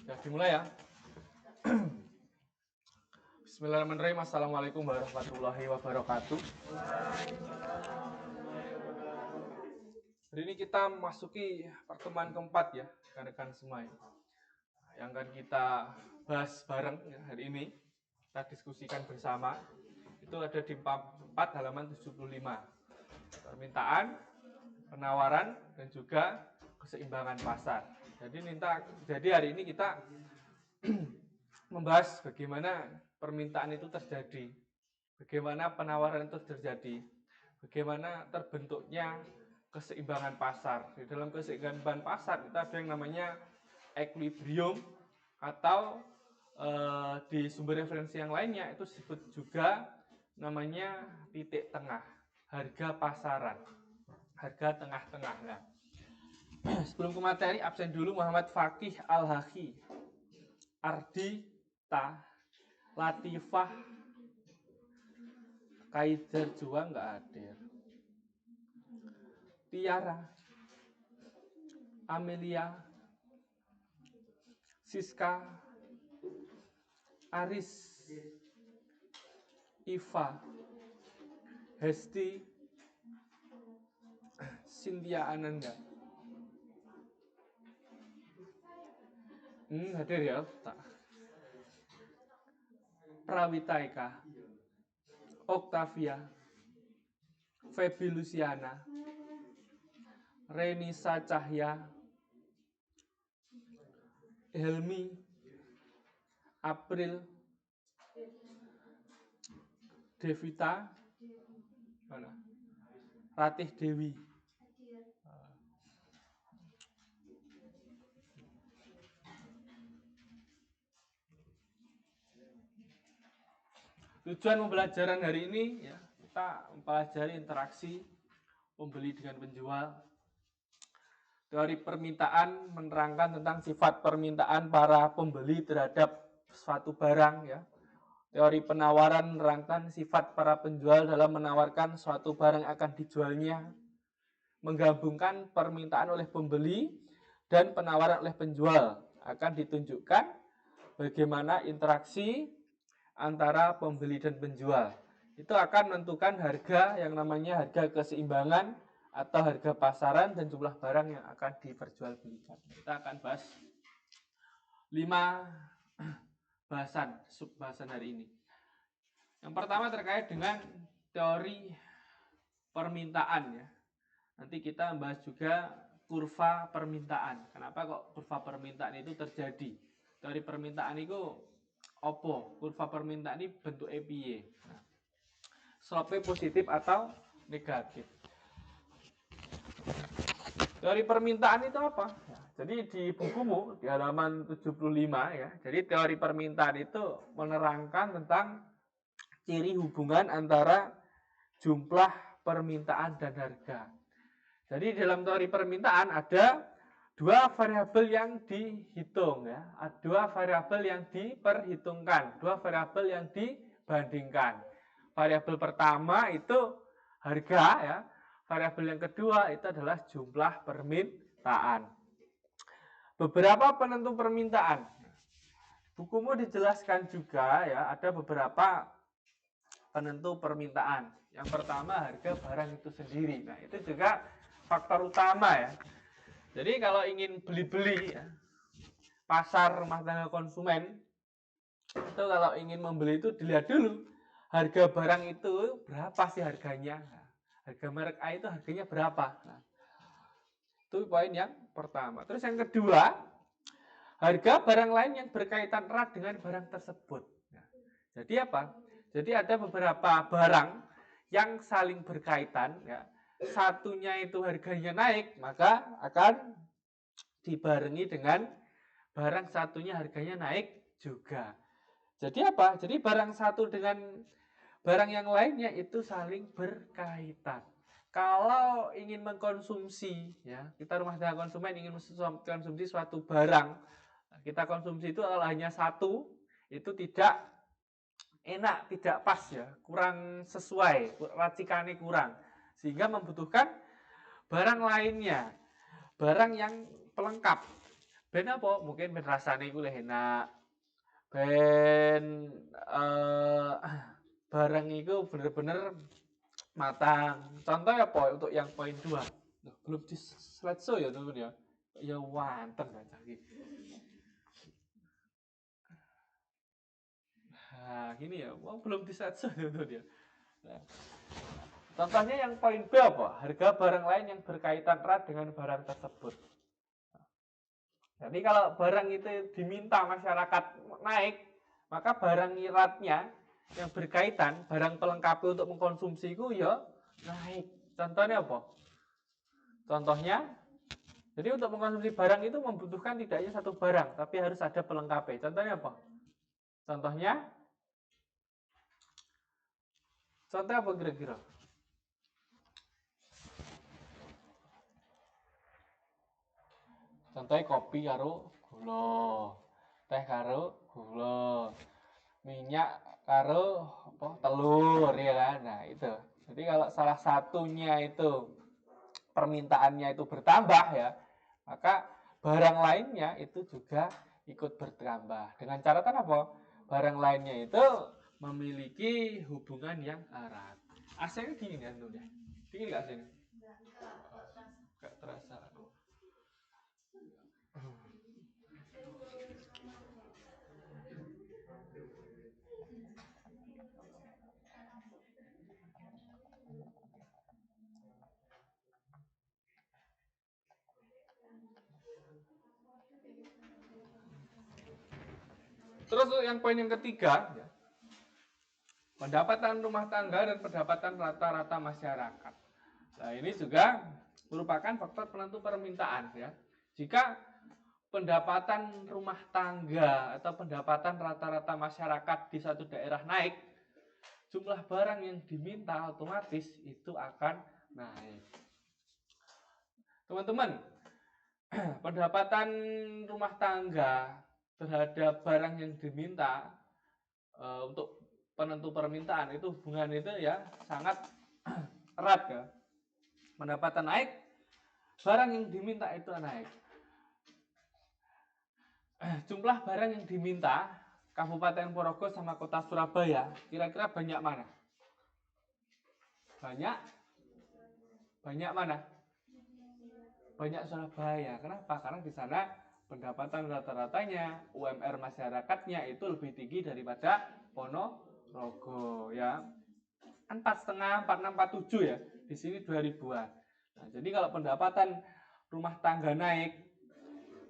Ya, dimulai ya. Bismillahirrahmanirrahim. Assalamualaikum warahmatullahi wabarakatuh. Hari ini kita memasuki pertemuan keempat ya, rekan-rekan semua. Yang akan kita bahas bareng ya, hari ini. Kita diskusikan bersama. Itu ada di 4 halaman 75. Permintaan, penawaran, dan juga keseimbangan pasar. Jadi hari ini kita membahas bagaimana permintaan itu terjadi, bagaimana penawaran itu terjadi, bagaimana terbentuknya keseimbangan pasar. Di dalam keseimbangan pasar itu ada yang namanya equilibrium atau di sumber referensi yang lainnya itu disebut juga namanya titik tengah, harga pasaran, harga tengah-tengah. Nah, sebelum ke materi, absen dulu Muhammad Fakih Al-Haki, Ardita, Latifah, Kaiser Juang nggak hadir. Tiara, Amelia, Siska, Aris, Iva, Hesti, Cynthia Ananda. Hadir ya, tak. Prawita Eka, Octavia, Feby Luciana, Renisa Cahya, Helmi, April, Devita, Ratih Dewi. Tujuan pembelajaran hari ini ya, kita mempelajari interaksi pembeli dengan penjual. Teori permintaan menerangkan tentang sifat permintaan para pembeli terhadap suatu barang ya. Teori penawaran menerangkan sifat para penjual dalam menawarkan suatu barang yang akan dijualnya. Menggabungkan permintaan oleh pembeli dan penawaran oleh penjual akan ditunjukkan bagaimana interaksi antara pembeli dan penjual. Itu akan menentukan harga yang namanya harga keseimbangan atau harga pasaran dan jumlah barang yang akan diperjualbelikan. Kita akan bahas 5 bahasan, sub-bahasan hari ini. Yang pertama terkait dengan teori permintaan ya. Nanti kita bahas juga kurva permintaan. Kenapa kok kurva permintaan itu terjadi? Teori permintaan itu opo? Kurva permintaan ini bentuk piye? Slope positif atau negatif. Teori permintaan itu apa? Jadi di bukumu di halaman 75 ya. Jadi teori permintaan itu menerangkan tentang ciri hubungan antara jumlah permintaan dan harga. Jadi dalam teori permintaan ada 2 variabel yang dihitung ya. Ada 2 variabel yang diperhitungkan, 2 variabel yang dibandingkan. Variabel pertama itu harga ya. Variabel yang kedua itu adalah jumlah permintaan. Beberapa penentu permintaan. Bukumu dijelaskan juga ya, ada beberapa penentu permintaan. Yang pertama harga barang itu sendiri. Nah, itu juga faktor utama ya. Jadi kalau ingin beli-beli ya, pasar rumah tangga konsumen itu kalau ingin membeli itu dilihat dulu harga barang itu berapa sih harganya. Harga merek A itu harganya berapa? Nah, itu poin yang pertama. Terus yang kedua, harga barang lain yang berkaitan erat dengan barang tersebut. Nah, jadi apa? Jadi ada beberapa barang yang saling berkaitan. Ya. Satunya itu harganya naik, maka akan dibarengi dengan barang satunya harganya naik juga. Jadi apa? Jadi barang satu dengan barang yang lainnya itu saling berkaitan. Kalau ingin mengkonsumsi, ya kita rumah tangga konsumen ingin mengkonsumsi suatu barang, kita konsumsi itu kalau hanya satu, itu tidak enak, tidak pas ya, kurang sesuai, racikannya kurang, sehingga membutuhkan barang lainnya, barang yang pelengkap, Ben apa? Mungkin ben rasane iku luwih enak. Ben barang itu bener-bener matang. Contohnya apa? Untuk yang poin 2. Loh, belum di slideshow ya teman ya. Ya wanteng baca iki. Nah, gini ya, belum di slideshow ya teman ya. Nah, contohnya yang poin B apa? Harga barang lain yang berkaitan erat dengan barang tersebut. Jadi kalau barang itu diminta masyarakat naik, maka barang iratnya yang berkaitan, barang pelengkap untuk mengkonsumsi itu ya naik. Contohnya apa? Contohnya, jadi untuk mengkonsumsi barang itu membutuhkan tidak hanya satu barang, tapi harus ada pelengkapnya. Contohnya apa? Contohnya, contohnya apa kira-kira? Contohnya kopi karo gula, teh karo gula, minyak karo apa, telur ya kan. Nah, itu. Jadi kalau salah satunya itu permintaannya itu bertambah ya, maka barang lainnya itu juga ikut bertambah. Dengan catatan apa? Barang lainnya itu memiliki hubungan yang erat. AC-nya dingin ya, Nun ya? Dingin nggak AC-nya? Nggak terasa. Terus yang poin yang ketiga, ya, pendapatan rumah tangga dan pendapatan rata-rata masyarakat. Nah, ini juga merupakan faktor penentu permintaan ya. Jika pendapatan rumah tangga atau pendapatan rata-rata masyarakat di satu daerah naik, jumlah barang yang diminta otomatis itu akan naik. Teman-teman, pendapatan rumah tangga terhadap barang yang diminta untuk penentu permintaan itu hubungan itu ya sangat erat ya. Pendapatan naik, barang yang diminta itu naik. Jumlah barang yang diminta Kabupaten Ponorogo sama Kota Surabaya kira-kira banyak mana? Banyak mana? Banyak Surabaya. Kenapa? Karena di sana pendapatan rata-ratanya UMR masyarakatnya itu lebih tinggi daripada Ponorogo ya. 4,5, 46, 47 ya. Di sini 2000-an. Nah, jadi kalau pendapatan rumah tangga naik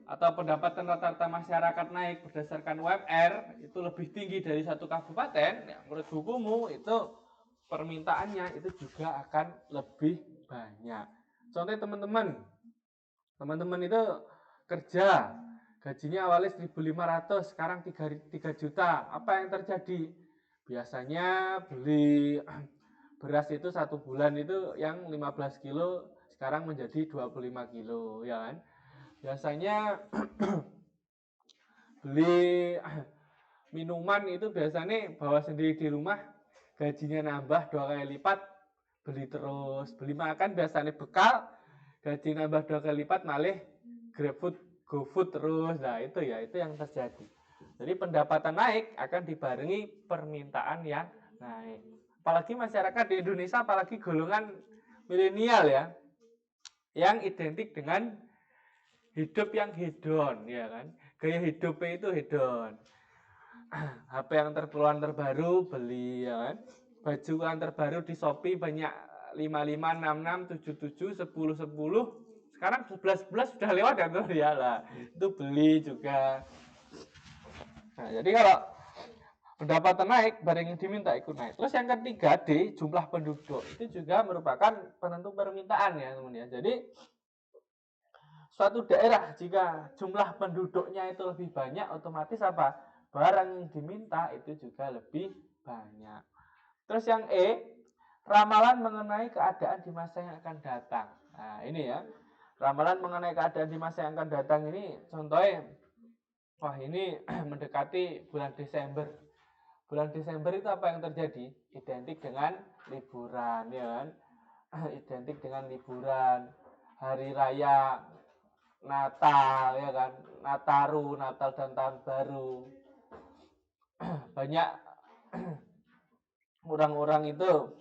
atau pendapatan rata-rata masyarakat naik berdasarkan UMR itu lebih tinggi dari satu kabupaten, ya, menurut hukummu itu permintaannya itu juga akan lebih banyak. Contohnya teman-teman itu kerja, gajinya awalnya 1.500, sekarang 3 juta. Apa yang terjadi? Biasanya beli beras itu 1 bulan itu yang 15 kilo sekarang menjadi 25 kilo ya kan. Biasanya beli minuman itu biasanya bawa sendiri di rumah, gajinya nambah 2 kali lipat, beli terus. Beli makan biasanya bekal, gaji nambah 2 kali lipat, malah GrabFood, GoFood terus. Nah itu ya, itu yang terjadi. Jadi pendapatan naik akan dibarengi permintaan yang naik. Apalagi masyarakat di Indonesia, apalagi golongan milenial ya, yang identik dengan hidup yang hedon ya kan. Gaya hidupnya itu hedon. HP yang terbaru beli ya kan. Baju yang terbaru di Shopee banyak 55, 66, 77, 10, 10. Sekarang 11 sudah lewat ya tuh ya lah. Itu beli juga. Nah, jadi kalau pendapatan naik, barang yang diminta ikut naik. Terus yang ketiga, D, jumlah penduduk. Itu juga merupakan penentu permintaan ya teman ya. Jadi suatu daerah jika jumlah penduduknya itu lebih banyak, otomatis apa? Barang yang diminta itu juga lebih banyak. Terus yang E, ramalan mengenai keadaan di masa yang akan datang. Nah ini ya, ramalan mengenai keadaan di masa yang akan datang ini contohnya, wah ini mendekati bulan Desember. Bulan Desember itu apa yang terjadi? Identik dengan liburan ya kan? Identik dengan liburan, hari raya Natal ya kan, Nataru, Natal dan Tahun Baru. Banyak orang-orang itu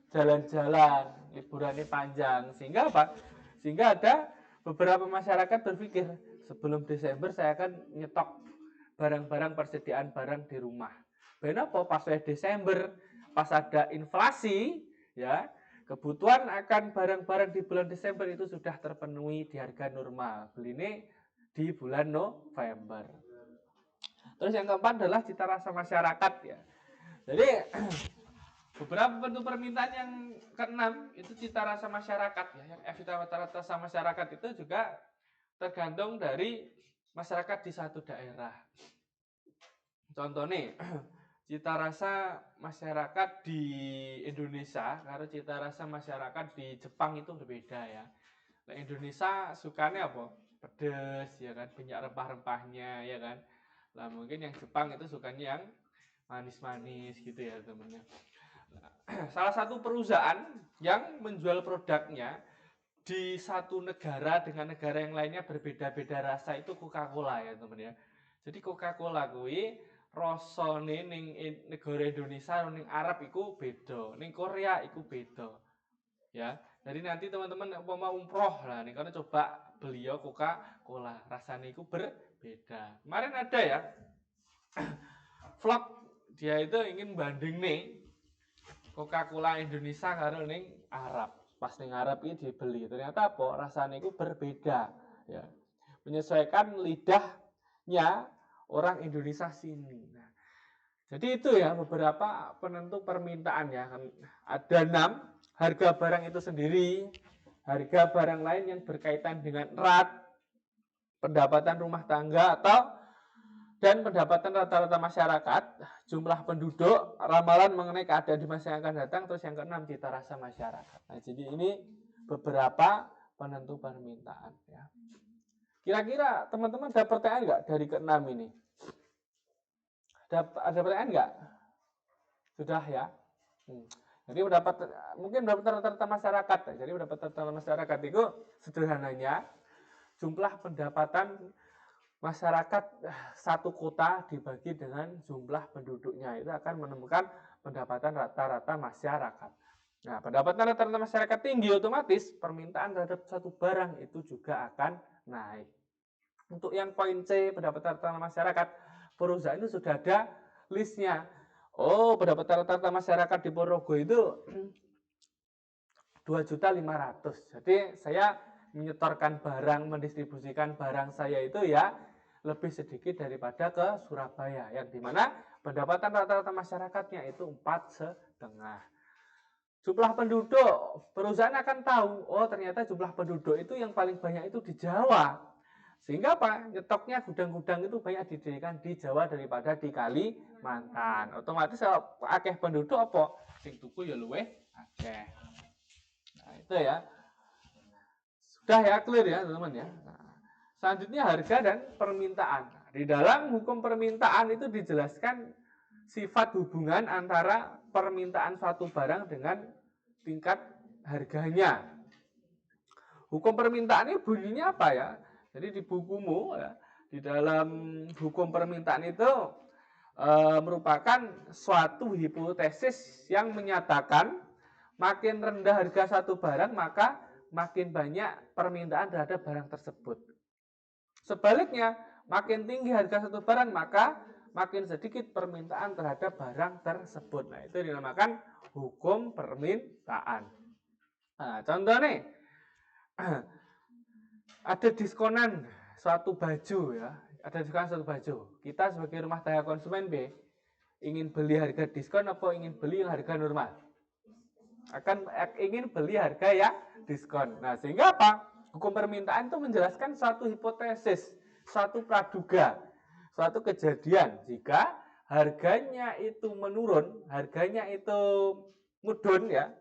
jalan-jalan, liburannya panjang, sehingga apa? Sehingga ada beberapa masyarakat berpikir, sebelum Desember saya akan nyetok barang-barang persediaan barang di rumah. Kenapa? Pas Desember, pas ada inflasi, ya, kebutuhan akan barang-barang di bulan Desember itu sudah terpenuhi di harga normal. Beli ini di bulan November. Terus yang keempat adalah cita rasa masyarakat ya. Jadi beberapa bentuk permintaan yang keenam itu cita rasa masyarakat ya. Yang cita rasa masyarakat itu juga tergantung dari masyarakat di satu daerah. Contoh nih, cita rasa masyarakat di Indonesia karena cita rasa masyarakat di Jepang itu berbeda ya. Nah, Indonesia sukanya apa? Pedes ya kan, banyak rempah-rempahnya ya kan. Lah mungkin yang Jepang itu sukanya yang manis-manis gitu ya temennya. Salah satu perusahaan yang menjual produknya di satu negara dengan negara yang lainnya berbeda-beda rasa itu Coca-Cola ya teman ya. Jadi Coca-Cola kuwi rasane ning negara Indonesia ning Arab iku beda, ning Korea iku beda. Ya. Jadi nanti teman-teman mau umroh lah nih karena coba beliau Coca-Cola rasanya itu berbeda. Kemarin ada ya vlog dia itu ingin banding nih Coca-Cola Indonesia karo ning Arab. Pas ning Arab ini dibeli, ternyata apa? Rasanya itu berbeda ya. Menyesuaikan lidahnya orang Indonesia sini. Nah, jadi itu ya beberapa penentu permintaan ya. Ada 6 harga barang itu sendiri, harga barang lain yang berkaitan dengan erat, pendapatan rumah tangga atau dan pendapatan rata-rata masyarakat, jumlah penduduk, ramalan mengenai keadaan di masa yang akan datang, terus yang keenam cita rasa masyarakat. Nah, jadi ini beberapa penentu permintaan ya. Kira-kira teman-teman ada pertanyaan nggak dari keenam ini? Ada pertanyaan nggak? Sudah ya. Jadi mungkin pendapat rata-rata masyarakat. Jadi pendapat rata-rata masyarakat itu sederhananya jumlah pendapatan masyarakat satu kota dibagi dengan jumlah penduduknya itu akan menemukan pendapatan rata-rata masyarakat. Nah, pendapatan rata-rata masyarakat tinggi otomatis permintaan terhadap satu barang itu juga akan naik. Untuk yang poin C pendapatan rata-rata masyarakat, perusahaan itu sudah ada listnya. Oh, pendapatan rata-rata masyarakat di Ponorogo itu 2.500.000. Jadi saya menyetorkan barang, mendistribusikan barang saya itu ya lebih sedikit daripada ke Surabaya, yang dimana pendapatan rata-rata masyarakatnya itu 4,5. Jumlah penduduk, perusahaan akan tahu, oh ternyata jumlah penduduk itu yang paling banyak itu di Jawa. Sehingga apa? Nyetoknya gudang-gudang itu banyak didirikan di Jawa daripada di Kalimantan. Otomatis akeh penduduk apa? Sing tuku ya luweh akeh. Nah, itu ya. Sudah ya, clear ya teman-teman ya. Nah, selanjutnya harga dan permintaan. Di dalam hukum permintaan itu dijelaskan sifat hubungan antara permintaan suatu barang dengan tingkat harganya. Hukum permintaan ini bunyinya apa ya? Jadi di bukumu ya, di dalam hukum permintaan itu merupakan suatu hipotesis yang menyatakan makin rendah harga satu barang maka makin banyak permintaan terhadap barang tersebut. Sebaliknya, makin tinggi harga satu barang maka makin sedikit permintaan terhadap barang tersebut. Nah, itu dinamakan hukum permintaan. Nah, contoh nih, ada diskonan suatu baju ya, ada diskonan suatu baju. Kita sebagai rumah tangga konsumen B ingin beli harga diskon apa ingin beli yang harga normal? Akan ingin beli harga ya diskon. Nah, sehingga apa? Hukum permintaan itu menjelaskan suatu hipotesis, suatu praduga, suatu kejadian jika harganya itu menurun, harganya itu mudun ya,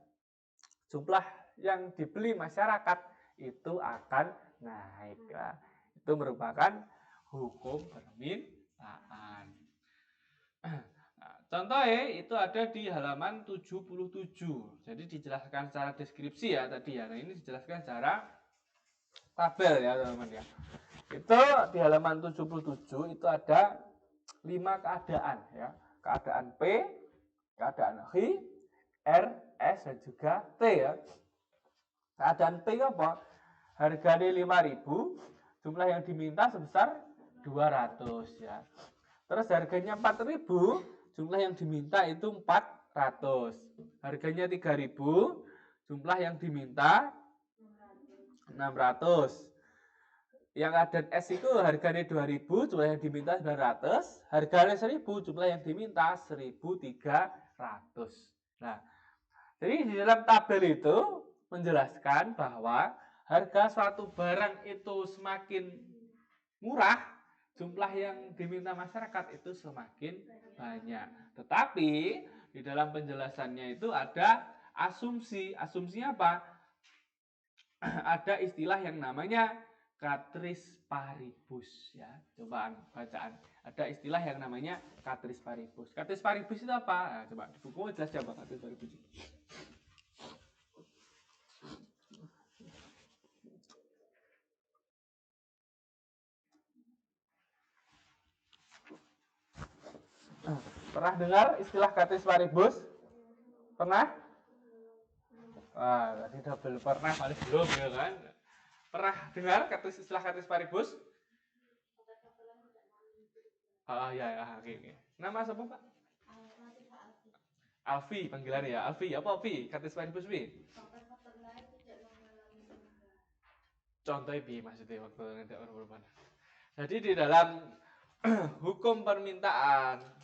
jumlah yang dibeli masyarakat itu akan naik. Nah, itu merupakan hukum permintaan. Contohnya itu ada di halaman 77. Jadi dijelaskan secara deskripsi ya tadi ya. Nah, ini dijelaskan secara tabel ya teman-teman ya. Itu di halaman 77 itu ada 5 keadaan ya. Keadaan P, keadaan H, R, S dan juga T ya. Keadaan P apa? Harganya 5.000, jumlah yang diminta sebesar 200 ya. Terus harganya 4.000, jumlah yang diminta itu 400. Harganya 3.000, jumlah yang diminta 600. Yang ada S itu harganya 2.000, jumlah yang diminta 900. Harganya 1.000, jumlah yang diminta 1.300. Nah, jadi di dalam tabel itu menjelaskan bahwa harga suatu barang itu semakin murah, jumlah yang diminta masyarakat itu semakin banyak. Tetapi di dalam penjelasannya itu ada asumsi. Asumsinya apa? Ada istilah yang namanya Katris paribus ya. Coba bacaan. Ada istilah yang namanya Katris paribus. Katris paribus itu apa? Nah, coba di buku jelas coba Katris paribus. Pernah dengar istilah Katris paribus? Pernah? Tadi double pernah, paling belum ya kan? Pernah dengar istilah Katris paribus? Ya, oke. Nama siapa Pak? Alfi, panggilan ya. Alfi, apa Alfi? Katris paribus Pi? Contohnya Pi, maksudnya waktu nanti orang. Jadi di dalam hukum permintaan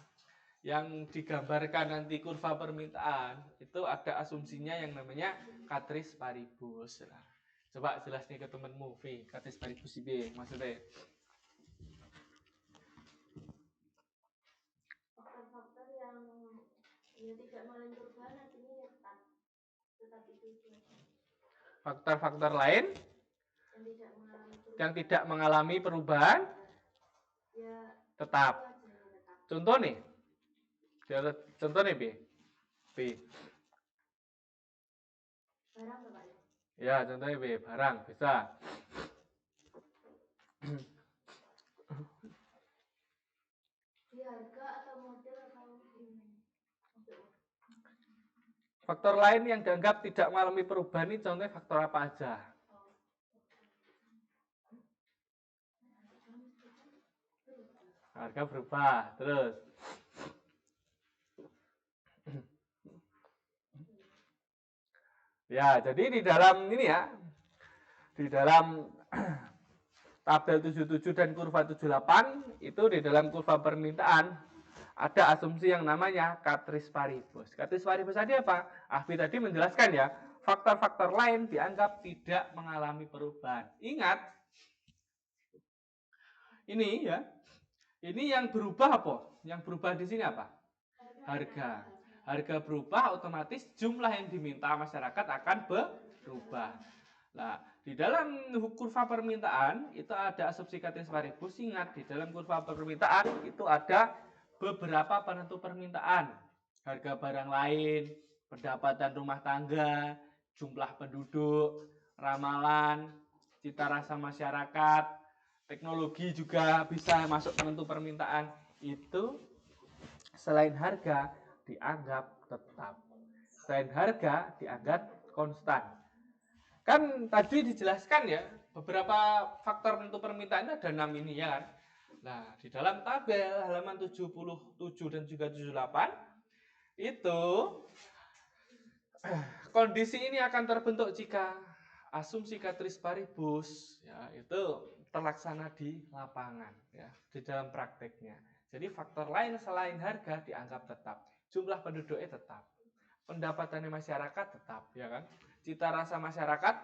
yang digambarkan nanti kurva permintaan itu ada asumsinya yang namanya Katris paribus. Nah, coba jelasnya ke temenmu, V. Katris paribus B maksudnya. Faktor-faktor yang tidak mengalami perubahan artinya ya tetap itu. Faktor-faktor lain yang tidak mengalami perubahan ya, tetap. Contoh nih. Contoh nih B. Barang apa ya? Ya, contohnya B, barang bisa. Di harga atau model atau faktor lain yang dianggap tidak mengalami perubahan ini contohnya faktor apa aja? Harga berubah, terus ya, jadi di dalam ini ya, di dalam tabel 77 dan kurva 78 itu di dalam kurva permintaan ada asumsi yang namanya Katris paribus. Katris paribus tadi apa? Ahfi tadi menjelaskan ya, faktor-faktor lain dianggap tidak mengalami perubahan. Ingat, ini ya, ini yang berubah apa? Yang berubah di sini apa? Harga. Harga berubah, otomatis jumlah yang diminta masyarakat akan berubah. Nah, di dalam kurva permintaan itu ada asumsi Katris paribus. Ingat, di dalam kurva permintaan itu ada beberapa penentu permintaan. Harga barang lain, pendapatan rumah tangga, jumlah penduduk, ramalan, cita rasa masyarakat, teknologi juga bisa masuk penentu permintaan. Itu selain harga dianggap tetap. Selain harga dianggap konstan. Kan tadi dijelaskan ya, beberapa faktor penentu permintaan ada 6 ini ya kan. Nah, di dalam tabel halaman 77 dan juga 78 itu kondisi ini akan terbentuk jika asumsi Katris paribus ya itu terlaksana di lapangan ya, di dalam prakteknya. Jadi faktor lain selain harga dianggap tetap, jumlah penduduknya tetap, pendapatannya masyarakat tetap, ya kan? Cita rasa masyarakat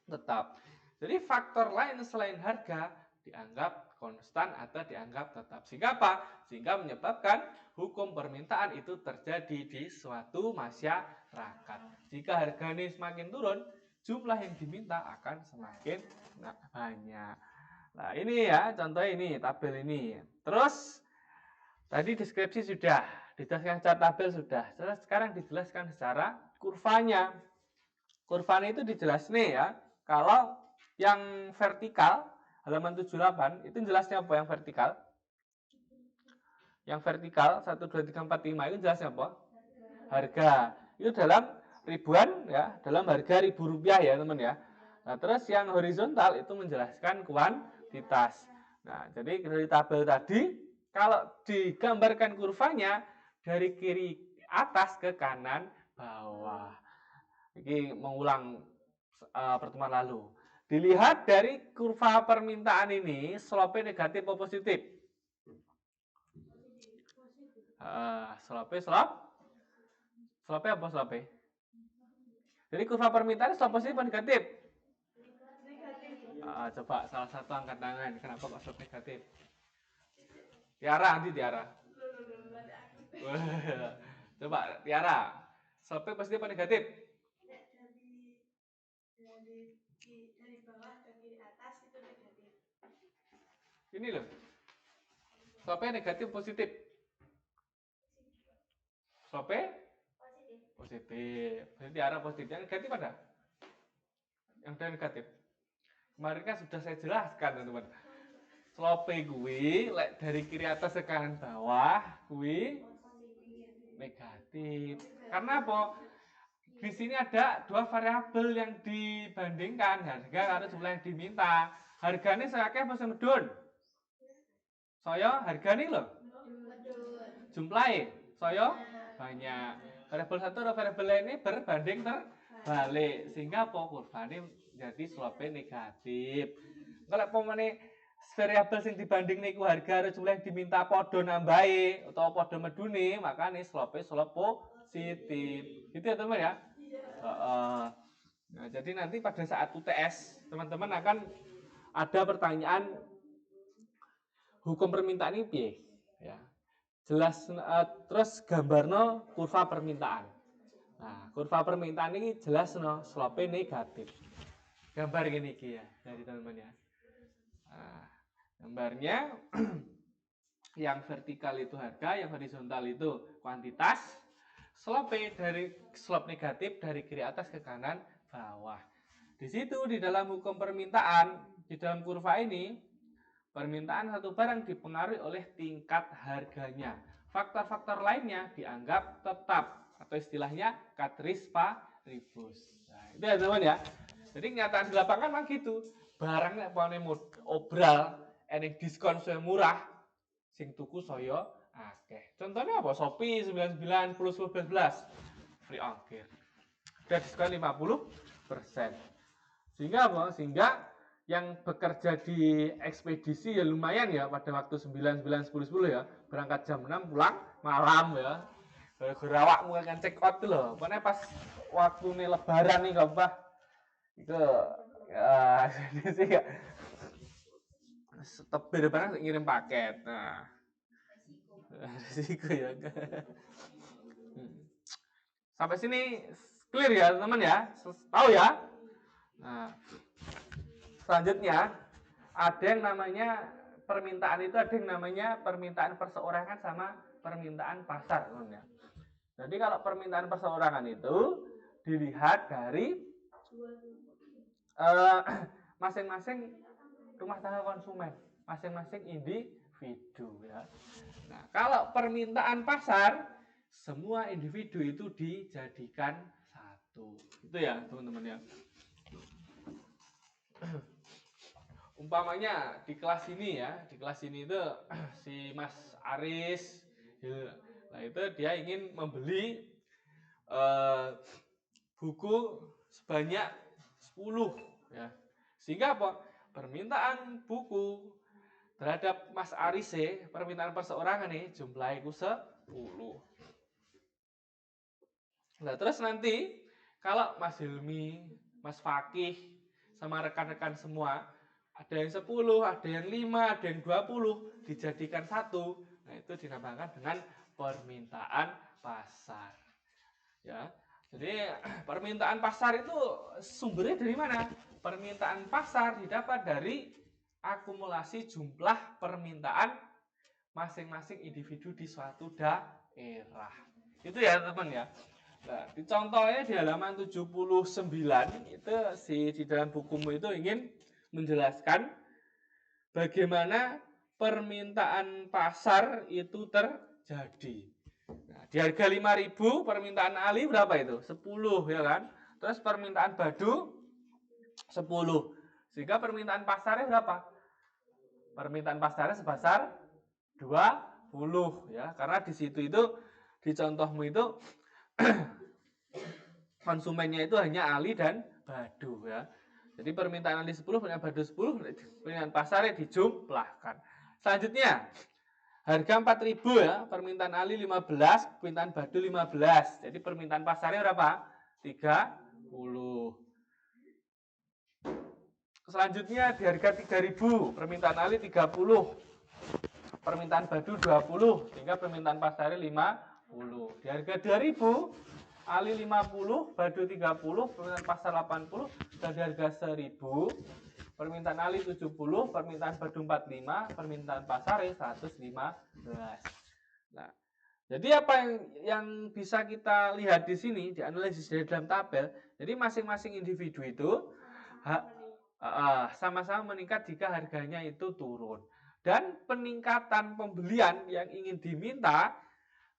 tetap. Jadi faktor lain selain harga dianggap konstan atau dianggap tetap. Sehingga apa? Sehingga menyebabkan hukum permintaan itu terjadi di suatu masyarakat. Jika harganya semakin turun, jumlah yang diminta akan semakin banyak. Nah, ini ya, contoh ini, tabel ini. Terus, tadi deskripsi sudah, dijelaskan secara tabel sudah. Terus sekarang dijelaskan secara kurvanya. Kurvanya itu dijelaskan ya, kalau Yang vertikal, halaman 78, itu jelasnya apa yang vertikal? Yang vertikal, 1, 2, 3, 4, 5, itu jelasnya apa? Harga. Itu dalam ribuan, ya, dalam harga Rp1.000 ya, teman ya. Nah, terus yang horizontal itu menjelaskan kuantitas. Nah, jadi dari tabel tadi, kalau digambarkan kurvanya dari kiri atas ke kanan bawah. Ini mengulang pertemuan lalu. Dilihat dari kurva permintaan ini, slope negatif atau positif? Slope apa slope? Jadi kurva permintaan slope positif atau negatif? Coba salah satu angkat tangan. Kenapa kok slope negatif? Tiara, nanti Tiara. Coba Tiara, slope positif atau negatif? Dari bawah ke kiri atas itu negatif. Ini loh. Slope negatif positif. Slope positif. Jadi Tiara positif. Yang negatif ada? Yang negatif. Kemarin kan sudah saya jelaskan, teman-teman. Slope gue dari kiri atas ke kanan bawah, gue negatif. Karena apa? Di sini ada dua variabel yang dibandingkan, harga karo jumlah yang diminta. Harganya saya apa semedun? Saya harganya loh. Jumlahnya saya banyak. Variabel satu dan variabel lain ini berbanding terbalik, sehingga apa? Kurvanya jadi slope negatif. Kalau pemene variabel yang dibanding niku harga karo jumlah yang diminta podo nambahi atau podo medune, maka nih slope positif. Gitu ya teman ya. Nah, jadi nanti pada saat UTS teman-teman akan ada pertanyaan hukum permintaan ini piye ya. Jelas terus gambarno kurva permintaan. Nah, kurva permintaan ini jelas no slope negatif. Gambar gini ya dari teman-teman ya. Nah, gambarnya yang vertikal itu harga, yang horizontal itu kuantitas. Slope negatif dari kiri atas ke kanan bawah. Di situ di dalam hukum permintaan, di dalam kurva ini, permintaan satu barang dipengaruhi oleh tingkat harganya. Faktor-faktor lainnya dianggap tetap atau istilahnya categoris paribus. Nah, itu ya teman ya. Jadi kenyataan di lapangan memang gitu. Barangnya obral, enek diskon saya murah, sing tuku saya akeh. Contohnya apa? Shopee 99 plus 11 free ongkir. Ada diskon 50%. Sehingga apa? Sehingga yang bekerja di ekspedisi ya lumayan ya pada waktu 9, 9, 10, 10 ya. Berangkat jam 6 pulang malam ya. Gerawak mulai check out tuh loh. Pokoknya pas waktu nih lebaran nih Pak. Itu ya jadi sih ya. Tebel barang ngirim paket. Nah, risiko ya. Sampai sini clear ya teman ya, tahu ya. Nah, selanjutnya ada yang namanya permintaan itu ada yang namanya permintaan perseorangan sama permintaan pasar teman ya. Jadi kalau permintaan perseorangan itu dilihat dari masing-masing rumah tangga konsumen, masing-masing individu ya. Nah, kalau permintaan pasar, semua individu itu dijadikan satu. Itu ya, teman-teman ya. Umpamanya di kelas ini ya, di kelas ini itu si Mas Aris, nah itu dia ingin membeli buku sebanyak 10 ya. Sehingga apa? Permintaan buku terhadap Mas Arise, permintaan perseorangan nih jumlahnya 10. Nah, terus nanti kalau Mas Hilmi, Mas Fakih sama rekan-rekan semua ada yang 10, ada yang 5, ada yang 20 dijadikan satu. Nah, itu dinamakan dengan permintaan pasar. Ya. Jadi permintaan pasar itu sumbernya dari mana? Permintaan pasar didapat dari akumulasi jumlah permintaan masing-masing individu di suatu daerah. Itu ya teman ya. Nah, di contohnya di halaman 79 itu di dalam bukumu itu ingin menjelaskan bagaimana permintaan pasar itu terjadi. Nah, di harga 5.000 permintaan Ali berapa itu? 10 ya kan? Terus permintaan Badu 10. Sehingga permintaan pasarnya berapa? Permintaan pasarnya sebesar 20 ya. Karena di situ itu di contohmu itu konsumennya itu hanya Ali dan Badu ya. Jadi permintaan Ali 10, permintaan Badu 10, permintaan pasarnya dijumlahkan. Selanjutnya harga 4.000 ya, permintaan Ali 15, permintaan Badu 15. Jadi permintaan pasarnya berapa? 30. Selanjutnya di harga 3.000, permintaan Ali 30, permintaan Badu 20, sehingga permintaan pasarnya 50. Di harga 2.000, Ali 50, Badu 30, permintaan pasar 80, dan di harga 1.000, permintaan Ali 70, permintaan Badu 45, permintaan pasar 115. Nah, jadi apa yang bisa kita lihat di sini, dianalisis dari dalam tabel, jadi masing-masing individu itu sama-sama meningkat jika harganya itu turun. Dan peningkatan pembelian yang ingin diminta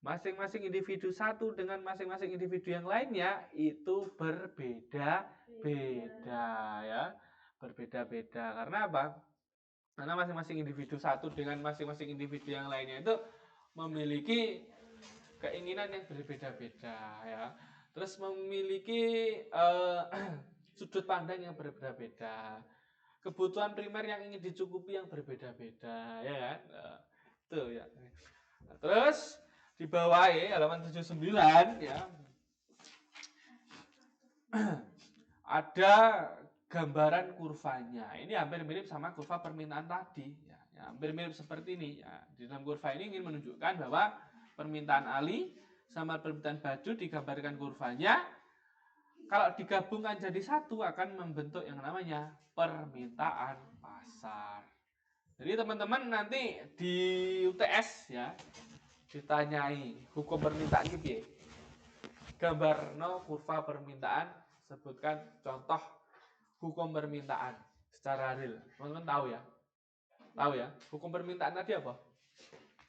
masing-masing individu satu dengan masing-masing individu yang lainnya itu berbeda-beda ya. Berbeda-beda. Karena apa? Karena masing-masing individu satu dengan masing-masing individu yang lainnya itu memiliki keinginan yang berbeda-beda ya. Terus memiliki sudut pandang yang berbeda-beda. Kebutuhan primer yang ingin dicukupi yang berbeda-beda ya kan. Itu ya. Nah, terus di bawah halaman 79 ya. Ada gambaran kurvanya. Ini hampir mirip sama kurva permintaan tadi ya. Hampir mirip seperti ini ya. Di dalam kurva ini ingin menunjukkan bahwa permintaan Ali sama permintaan Badu digambarkan kurvanya. Kalau digabungkan jadi satu akan membentuk yang namanya permintaan pasar. Jadi teman-teman nanti di UTS ya ditanyai hukum permintaan gitu ya. Gambar no kurva permintaan, sebutkan contoh hukum permintaan secara real. Teman-teman tahu ya? Tahu ya? Hukum permintaan tadi apa?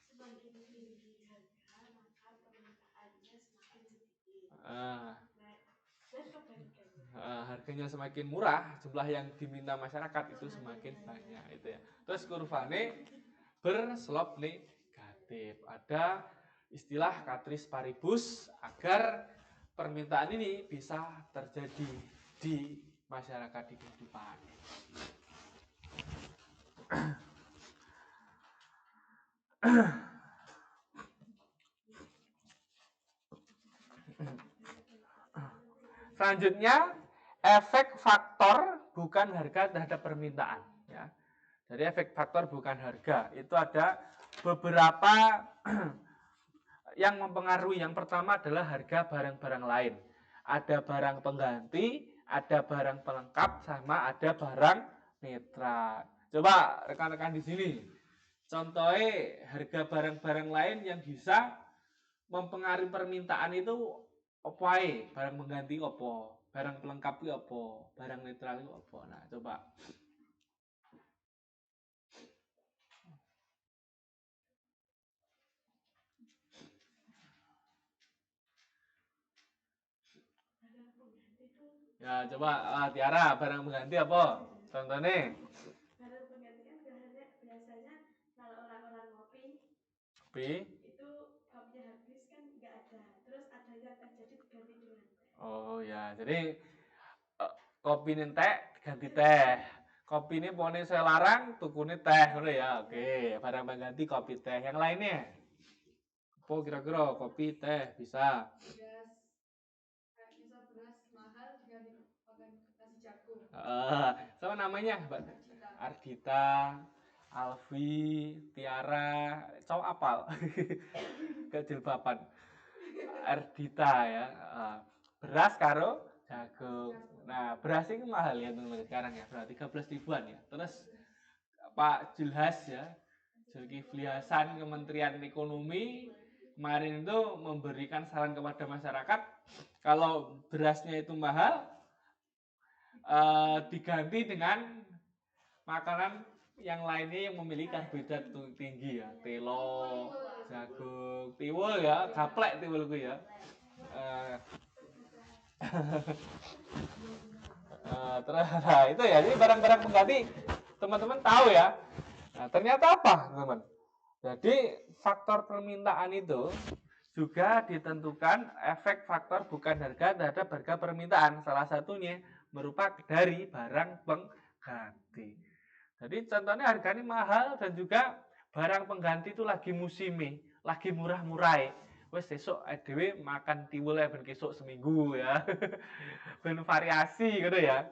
Semakin tinggi harga, maka permintaannya semakin sedikit. Harganya semakin murah, jumlah yang diminta masyarakat itu semakin banyak itu ya. Terus kurvanya berslop negatif. Ada istilah Catrice paribus agar permintaan ini bisa terjadi di masyarakat di kehidupan. Selanjutnya efek faktor bukan harga terhadap permintaan ya. Jadi efek faktor bukan harga itu ada beberapa yang mempengaruhi. Yang pertama adalah harga barang-barang lain. Ada barang pengganti, ada barang pelengkap, sama ada barang mitra. Coba rekan-rekan di sini contohnya harga barang-barang lain yang bisa mempengaruhi permintaan itu apa ya? Barang pengganti apa? Barang pelengkap itu apa? Barang netral itu apa? Nah, coba. Ya, coba Tiara, barang pengganti apa? Contohnya. Barang pengganti kan biasanya kalau orang-orang ngopi itu kopinya habis kan nggak ada. Terus ada yang terjadi diganti dengan teh. Oh ya, jadi kopi ini teh ganti teh. Kopi ini pokoknya saya larang, tukune teh, udah ya. Oke, barang pengganti kopi teh. Yang lainnya? Apa kira-kira kopi teh bisa? Beras, kayak misal beras mahal diganti pakai nasi jagung. Sama namanya, Mbak Ardita, Alfi, Tiara, cowok apal. Kejilbaban. Ardita ya. Beras karo jagung. Nah, beras ini mahal ya teman-teman sekarang ya, berarti 13 ribuan ya. Terus Pak Julhas ya, Zulkifli Hasan Kementerian Ekonomi kemarin itu memberikan saran kepada masyarakat kalau berasnya itu mahal diganti dengan makanan yang lainnya yang memiliki karbohidrat tinggi ya, telo, jagung, tiwul ya, gaplek tiwul ku ya. Terus nah itu ya, jadi barang-barang pengganti teman-teman tahu ya. Nah, ternyata apa, teman-teman? Jadi faktor permintaan itu juga ditentukan efek faktor bukan harga terhadap harga permintaan. Salah satunya merupakan dari barang pengganti. Jadi contohnya harganya mahal dan juga barang pengganti itu lagi musimi, lagi murah-murah. Wes besok dhewe makan tiwul ben besok seminggu ya. Ben variasi gitu ya.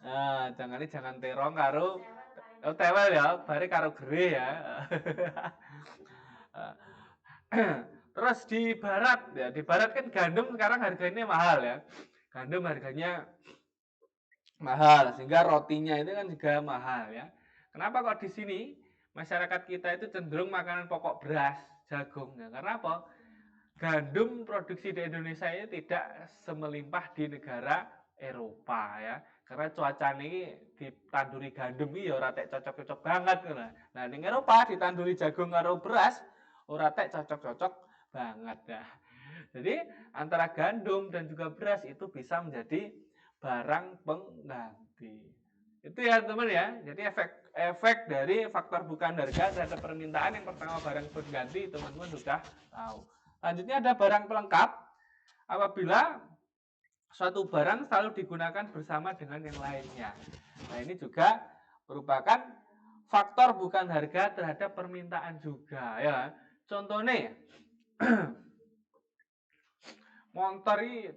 Nah, jangan terong karo tewel ya, bare karo gereh ya. Terus di barat ya, di barat kan gandum sekarang harganya mahal ya. Gandum harganya mahal sehingga rotinya itu kan juga mahal ya. Kenapa kok di sini masyarakat kita itu cenderung makanan pokok beras, jagung ya? Karena apa? Gandum produksi di Indonesia ini tidak semelimpah di negara Eropa ya. Karena cuaca ini ditanduri gandum ini ya ora tek cocok-cocok banget nah di Eropa ditanduri jagung karo beras ora tek cocok-cocok banget ya. Jadi antara gandum dan juga beras itu bisa menjadi barang pengganti. Itu ya teman ya. Jadi efek dari faktor bukan harga terhadap permintaan yang pertama barang pengganti teman-teman sudah tahu. Selanjutnya ada barang pelengkap. Apabila suatu barang selalu digunakan bersama dengan yang lainnya. Nah ini juga merupakan faktor bukan harga terhadap permintaan juga ya. Contohnya motor ini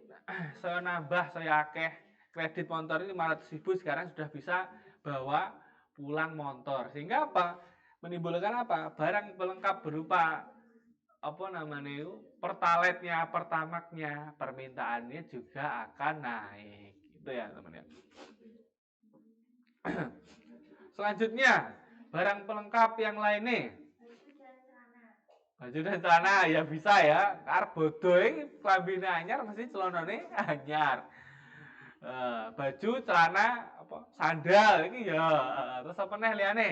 saya nambah, saya akeh kredit motor ini 500.000 sekarang sudah bisa bawa pulang motor. Sehingga apa? Menimbulkan apa? Barang pelengkap berupa apa namanya itu pertaletnya, pertamaknya, permintaannya juga akan naik. Itu ya teman-teman. Selanjutnya, barang pelengkap yang lainnya. Baju dan celana ya bisa ya. Karbodo iki klambine anyar mesti celanane anyar. Baju, celana, apa sandal iki ya. Terus apa neh liyane?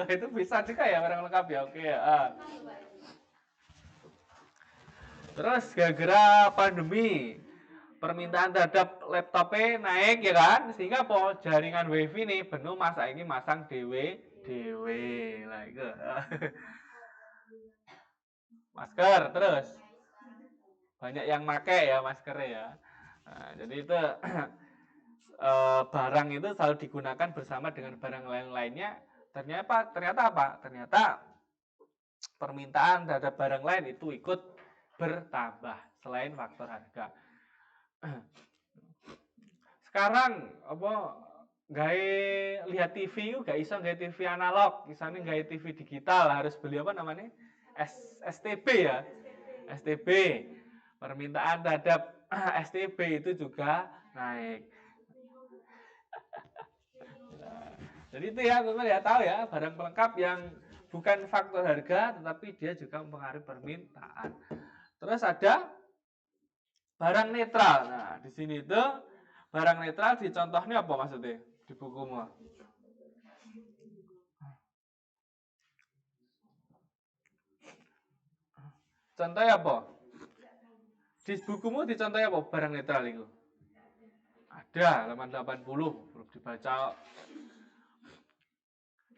Itu bisa juga ya barang lengkap ya. Oke ya. Terus gara-gara pandemi permintaan terhadap laptopnya naik ya kan, sehingga apa jaringan wifi nih penuh masa ini masang dewe lah itu. Masker terus banyak yang make ya maskernya ya. Nah, jadi itu barang itu selalu digunakan bersama dengan barang lain-lainnya. Ternyata apa? Ternyata permintaan terhadap barang lain itu ikut bertambah selain faktor harga. Sekarang apa gawe lihat TV gak iso gawe TV analog, misalnya gawe TV digital harus beli apa namanya? STB ya. STB. Permintaan terhadap STB itu juga naik. Jadi itu ya teman-teman ya tahu ya barang pelengkap yang bukan faktor harga tetapi dia juga mempengaruhi permintaan. Terus ada barang netral. Nah, di sini itu barang netral di contohnya apa maksudnya di bukumu? Contohnya apa? Di bukumu dicontohnya apa barang netral itu? Ada, halaman 80 belum dibaca.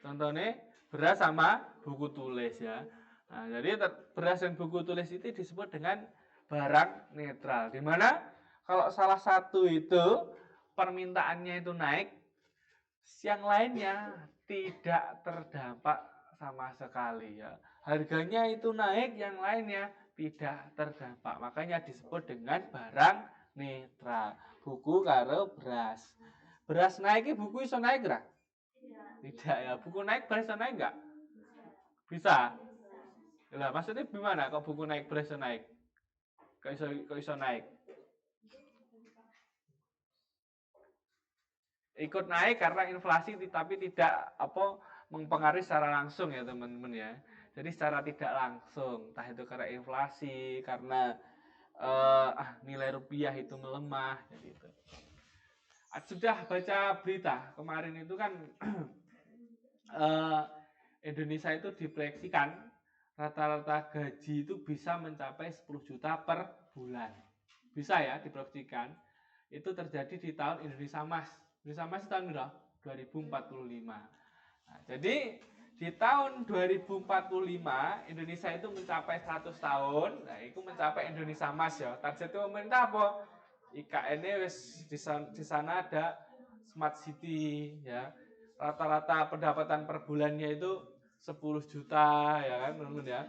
Contohnya beras sama buku tulis ya. Nah, jadi beras dan buku tulis itu disebut dengan barang netral. Di mana kalau salah satu itu permintaannya itu naik, yang lainnya tidak terdampak sama sekali ya. Harganya itu naik, yang lainnya tidak terdampak. Makanya disebut dengan barang netral. Buku karo beras. Beras naik, buku iso naik gak? Tidak ya. Buku naik, beras iso naik enggak? Bisa. Lah, maksudnya gimana kok buku naik, beras iso naik? Kok iso naik? Ikut naik karena inflasi tapi tidak apa mempengaruhi secara langsung ya teman-teman ya. Jadi secara tidak langsung, entah itu karena inflasi, karena nilai rupiah itu melemah gitu. Sudah baca berita kemarin itu kan Indonesia itu diproyeksikan rata-rata gaji itu bisa mencapai 10 juta per bulan. Bisa ya diproyeksikan. Itu terjadi di tahun Indonesia Emas. Indonesia Emas tahun berapa? 2045. Nah, jadi di tahun 2045 Indonesia itu mencapai 100 tahun. Nah, itu mencapai Indonesia Emas ya. Target pemerintah apa? IKN-nya wis di sana ada smart city ya. Rata-rata pendapatan per bulannya itu 10 juta ya kan, teman-teman ya.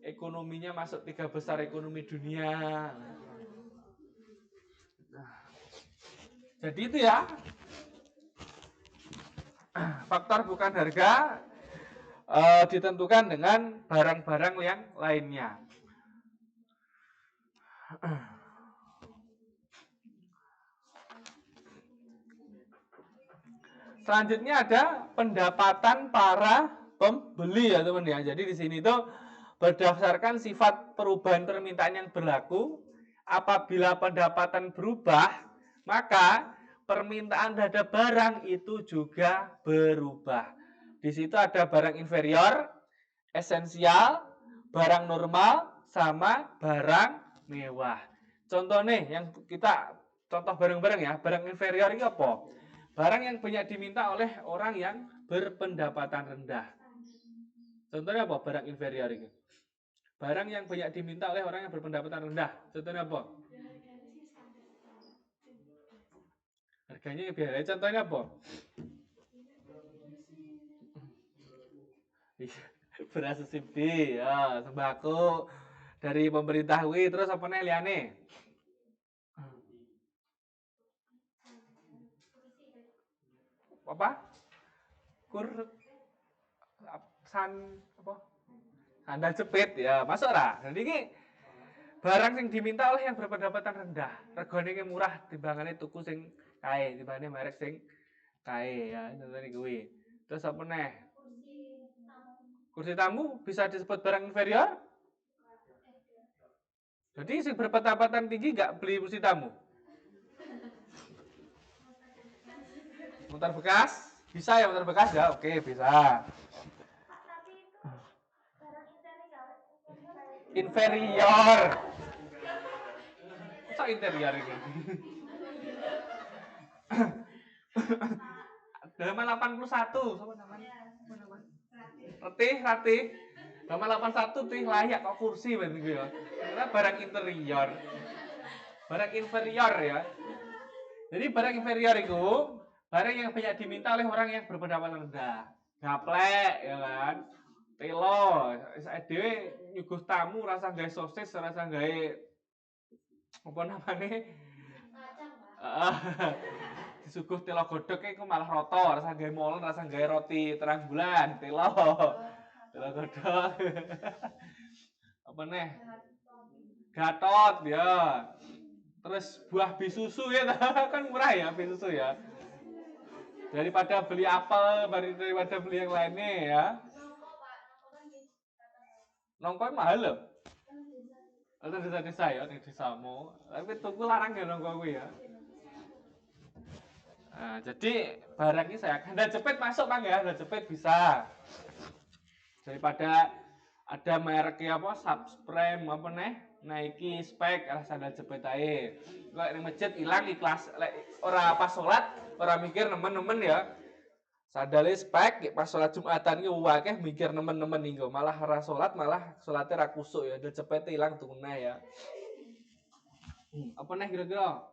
Ekonominya masuk 3 besar ekonomi dunia. Nah, jadi itu ya. Faktor bukan harga ditentukan dengan barang-barang yang lainnya. Selanjutnya ada pendapatan para pembeli ya teman ya. Jadi di sini tuh berdasarkan sifat perubahan permintaan yang berlaku, apabila pendapatan berubah, maka permintaan terhadap barang itu juga berubah. Di situ ada barang inferior, esensial, barang normal, sama barang mewah. Contoh nih yang kita contoh bareng-bareng ya, barang inferior ini apa? Barang yang banyak diminta oleh orang yang berpendapatan rendah. Contohnya apa? Barang inferior ini. Barang yang banyak diminta oleh orang yang berpendapatan rendah. Contohnya apa? Harganya biasa. Contohnya apa? Beras subsidi, ya, sembako dari pemerintah wi, terus apa nih liane? Apa? Apa? Sandal jepit ya, masuk lah. Jadi ini barang yang diminta oleh yang berpendapatan rendah, regane murah timbangane tuku sing kae, timbangane merek sing kae ya, contohnya gue. Terus apa nih? Kursi tamu bisa disebut barang inferior? Jadi sing berpendapatan tinggi nggak beli kursi tamu? Motor bekas? Bisa ya motor bekas ya? Oke, bisa. Inferior. Masa interior ini? Halaman 81, siapa namanya? Ratih. Halaman 81 tuh layak kok kursi berarti gue ya. Karena barang interior. Barang inferior ya. Jadi barang inferior itu barang yang banyak diminta oleh orang yang berpendapatan rendah. Gaplek ya kan. Telo, dhewe nyuguh tamu rasa gawe sosis, rasa gawe apa namanya? Disuguh telo godhog iku malah roto, rasa gawe molen, rasa gawe roti terang bulan, telo godhog. Apa nih? Gatot ya. Terus buah bisusu ya, kan murah ya bisusu ya. Daripada beli apel, daripada beli yang lainnya ya. Nongko mahal loh. Atau desa-desa ya, di desamu. Tapi tunggu larang ya nongko gue ya. Nah, jadi barang ini saya sandal jepit masuk Bang ya, sandal jepit bisa. Daripada ada mereknya apa, Subspreme apa nih, Nike Spek, sandal jepit ae. Kok ning masjid ilang ikhlas, ora pas salat, ora mikir nemen-nemen ya. Sandale spek pas salat Jumatan ki akeh mikir nemen-nemen ning malah ora salat, malah salate ra kusuk ya, sandal jepit ilang tunai ya. Apa nih kira-kira?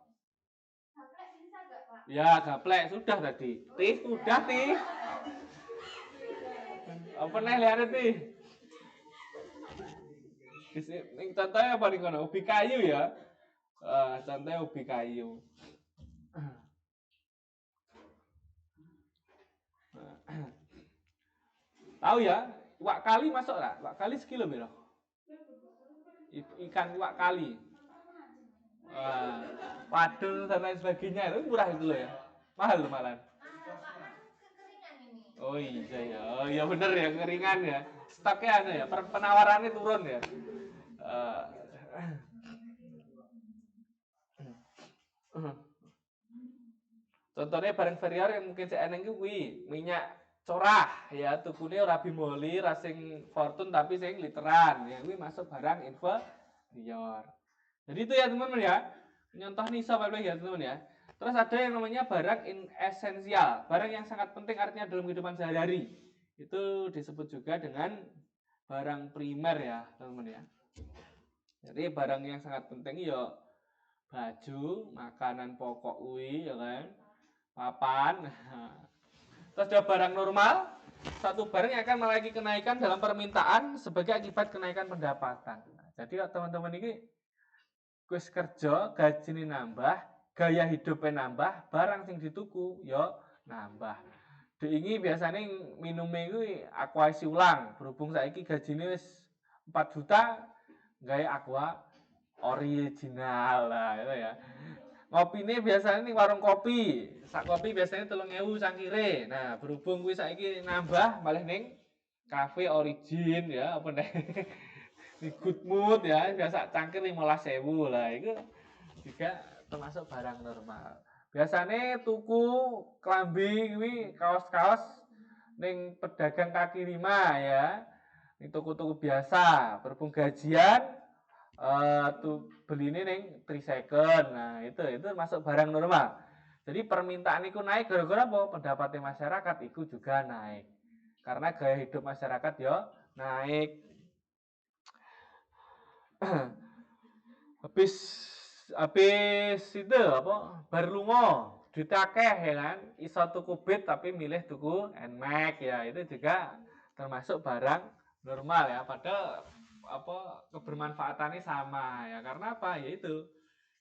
Ya, gaplek sudah tadi. Tih, udah tih. Apa nih lihat tih? Ini contohnya apa nih kono? Ubi kayu ya. Contohnya ubi kayu. Tahu ya? Iwak kali masuk lah. Iwak kali sekilo biro. Ikan iwak kali. Padel dan lain sebagainya itu murah itu loh ya. Mahal loh malah. Oh iya ya, oh iya bener ya, keringan ya. Stoknya ada ya, penawarannya turun ya. Contohnya barang inferior yang mungkin saya eneng kuwi minyak curah ya tukune ora bimoli rasing fortune tapi sing literan ya kuwi masuk barang inferior. Jadi itu ya teman-teman ya. Contoh nisa Bapak ya teman-teman ya. Terus ada yang namanya barang esensial, barang yang sangat penting artinya dalam kehidupan sehari-hari. Itu disebut juga dengan barang primer ya teman-teman ya. Jadi barang yang sangat penting ya baju, makanan pokok UI ya kan, papan. Terus ada barang normal, satu barang yang akan mengalami kenaikan dalam permintaan sebagai akibat kenaikan pendapatan. Jadi teman-teman ini wis kerja, gajine nambah, gaya hidupnya nambah, barang sing dituku ya nambah. Diingi biasanya minumnya kuwi aqua isi ulang, berhubung saiki gajine wis 4 juta, gaya aqua original lah itu ya. Ngopi ini biasanya nih warung kopi, sak kopi biasanya 3.000 cangkire. Nah, berhubung kuwi saiki nambah malah ning cafe origin ya, apa nih? Di good mood ya, biasa cangkir 15.000 lah, itu juga termasuk barang normal. Biasanya tuku klambi kuwi kaos-kaos ning pedagang kaki lima ya. Ning tuku-tuku biasa, berhubung gajian tuh beli ini neng 3 second. Nah, itu masuk barang normal. Jadi permintaan itu naik gara-gara apa? Pendapatnya masyarakat itu juga naik. Karena gaya hidup masyarakat ya naik. habis itu apa? Berlungo, duit akeh ya kan. Iso tuku bit tapi milih tuku NMAX ya. Itu juga termasuk barang normal ya. Padahal apa kebermanfaatannya sama ya, karena apa ya itu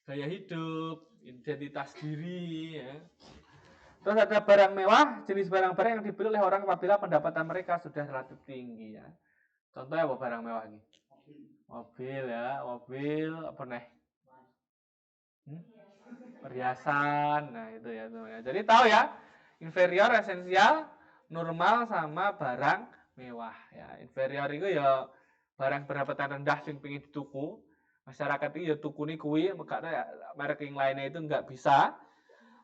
gaya hidup, identitas diri ya. Terus ada barang mewah, jenis barang-barang yang dibeli oleh orang apabila pendapatan mereka sudah relatif tinggi ya. Contohnya apa barang mewah ini? Mobil ya, mobil apa nih? Perhiasan, nah itu ya teman-teman. Jadi tahu ya, inferior, esensial, normal sama barang mewah ya. Inferior itu ya barang pendapatan rendah sing pengen dituku. Masyarakat itu ya tuku nih kuwi, karena merek yang lainnya itu nggak bisa.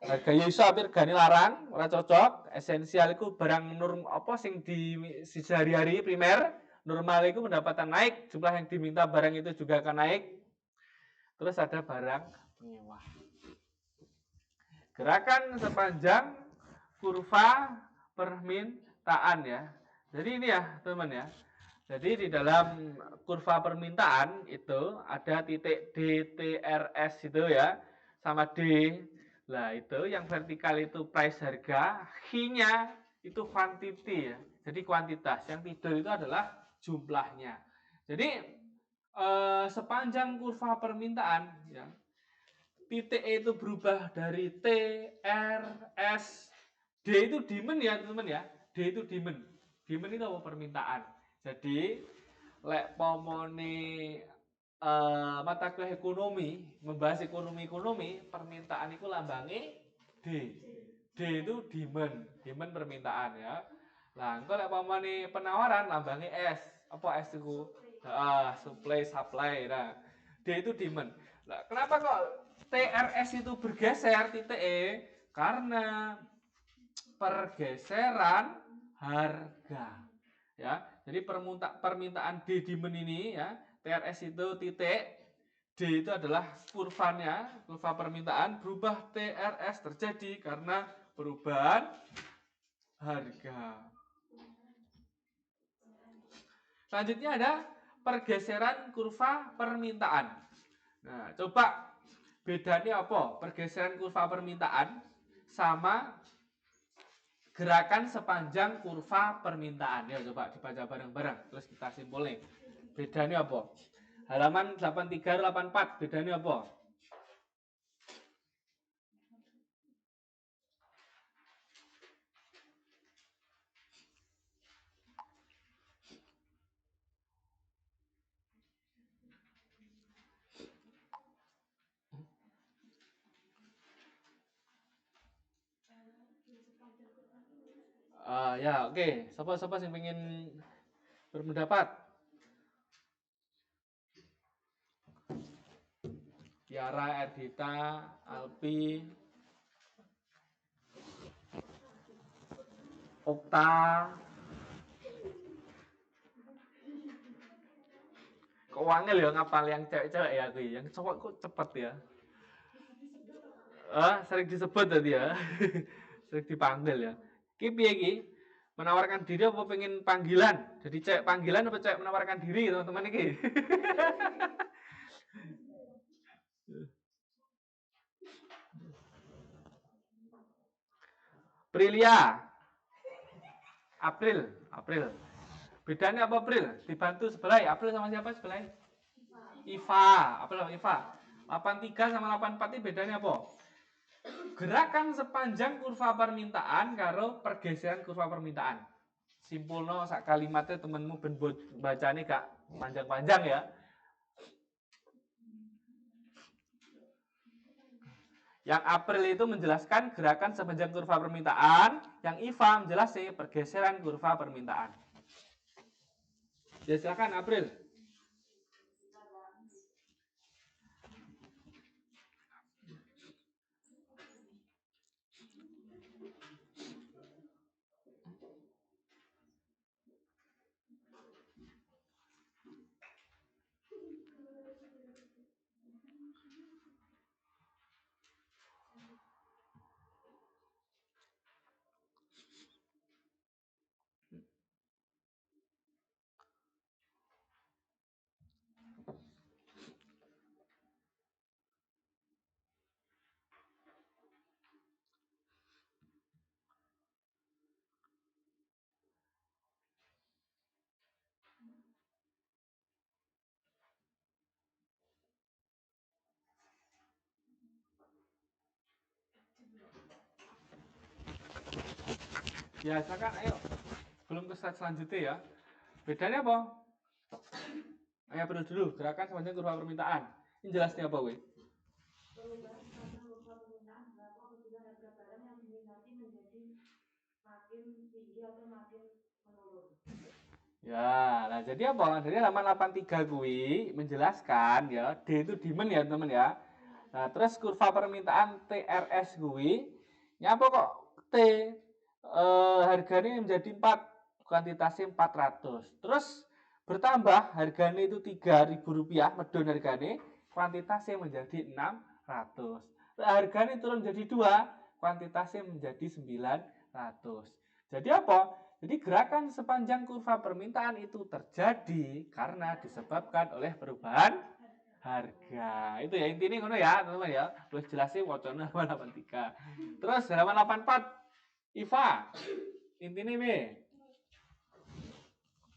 Harganya iso hampir gani larang, ora cocok. Esensial itu barang norm apa sing di sehari-hari primer, normal itu pendapatan naik, jumlah yang diminta barang itu juga akan naik. Terus ada barang mewah. Gerakan sepanjang kurva permintaan ya. Jadi ini ya teman ya. Jadi di dalam kurva permintaan itu ada titik DTRS itu ya sama D. Nah itu yang vertikal itu price harga, H-nya itu quantity ya. Jadi kuantitas. Yang tidur itu adalah jumlahnya. Jadi sepanjang kurva permintaan ya, titik E itu berubah dari T, R, S, D itu demand ya teman-teman ya. D itu demand. Demand itu apa? Permintaan. Jadi lek pomone mata kuliah ekonomi membahas ekonomi permintaan itu lambangnya D. D itu demand permintaan ya. Lah engko lek pomone penawaran lambangnya S. Apa S itu? Supply. Nah, D itu demand. Lah kenapa kok TRS itu bergeser titik E? Karena pergeseran harga. Ya, jadi permintaan D demand ini ya, TRS itu titik, D itu adalah kurvanya, kurva permintaan, berubah TRS terjadi karena perubahan harga. Selanjutnya ada pergeseran kurva permintaan. Nah, coba bedanya apa? Pergeseran kurva permintaan sama gerakan sepanjang kurva permintaan. Ya coba dibaca bareng-bareng terus kita simpulin. Bedanya apa? Halaman 83 84 bedanya apa? Ya oke. Siapa yang ingin berpendapat? Tiara, Erdita, Alpi, Okta. Kok wangel ya ngapal yang cewek-cewek ya aku, yang cowok kok cepet ya. Sering disebut tadi ya. Sering dipanggil ya. Ki piye ki? Menawarkan diri apa pengen panggilan? Jadi cewek panggilan apa cewek menawarkan diri, teman-teman iki? Prilia. April. Bedanya apa April? Dibantu sebelah. April sama siapa sebelah? Iva. Apa sama Iva? 83 sama 84 ini bedanya apa? Gerakan sepanjang kurva permintaan karo pergeseran kurva permintaan. Simpulno sak kalimatnya temenmu ben bacane gak panjang-panjang ya. Yang April itu menjelaskan gerakan sepanjang kurva permintaan, yang Iva menjelaskan pergeseran kurva permintaan. Ya silakan April. Ya silakan ayo. Belum ke slide selanjutnya ya. Bedanya apa? Ayo April dulu, gerakan sepanjang kurva permintaan. Ini jelasnya apa, weh? Perubahan karena kurva permintaan berapa apabila harga barang yang diminati menjadi makin tinggi atau makin menurun. Ya, nah jadi apa? Jadi halaman 83 kuwi menjelaskan ya, D itu demand ya, teman ya. Nah, terus kurva permintaan TRS kuwi nyapa kok T harganya menjadi 4, kuantitasnya 400. Terus bertambah harganya itu Rp3.000, medun harganya, kuantitasnya menjadi 600. Nah, harganya turun jadi 2, kuantitasnya menjadi 900. Jadi apa? Jadi gerakan sepanjang kurva permintaan itu terjadi karena disebabkan oleh perubahan harga. Itu ya intinya ngono ya, teman-teman ya. Terus jelasin wacana halaman 83. Terus halaman 84. Iva. Intinya B.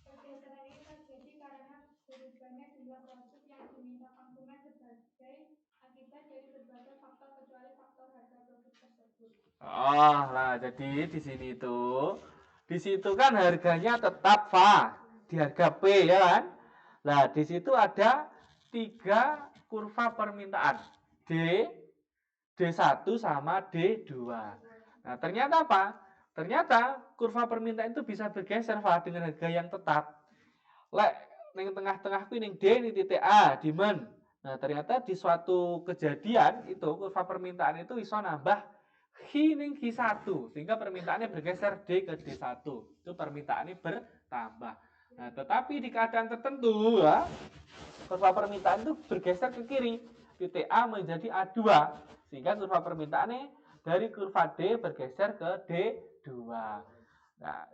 Pergeseran ini terjadi karena berubahnya jumlah produk yang diminta konsumen sebagai akibat dari berbagai faktor kecuali faktor harga produk tersebut. Oh, lah jadi di sini tuh di situ kan harganya tetap Va, di harga P ya kan? Nah, di situ ada 3 kurva permintaan. D1 sama D2. Nah, ternyata apa? Ternyata kurva permintaan itu bisa bergeser Va dengan harga yang tetap. Lek ning tengah-tengah kuwi ning D ning titik A, demand. Nah, ternyata di suatu kejadian itu kurva permintaan itu iso nambah Hi ning Hi1 sehingga permintaannya bergeser D ke D1. Itu permintaannya bertambah. Nah, tetapi di keadaan tertentu ya, kurva permintaan itu bergeser ke kiri. Titik A menjadi A2 sehingga kurva permintaannya dari kurva D bergeser ke D2. Nah,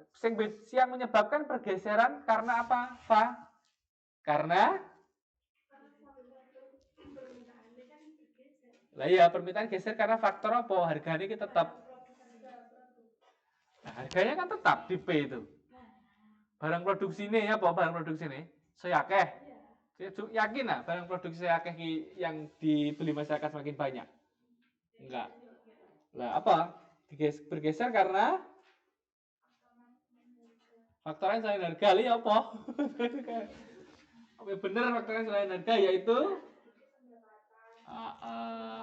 yang menyebabkan pergeseran karena apa, Fa? Karena lah iya, permintaan geser karena faktor apa? Harganya kita tetap. Nah, harganya kan tetap di P itu. Barang produksi ini ya, barang produksi ini saya akeh. Saya yakin lah barang produksi saya akeh yang dibeli masyarakat semakin banyak. Enggak. Lah apa? Bergeser karena faktornya selain harga li apa? Apa bener faktornya selain harga yaitu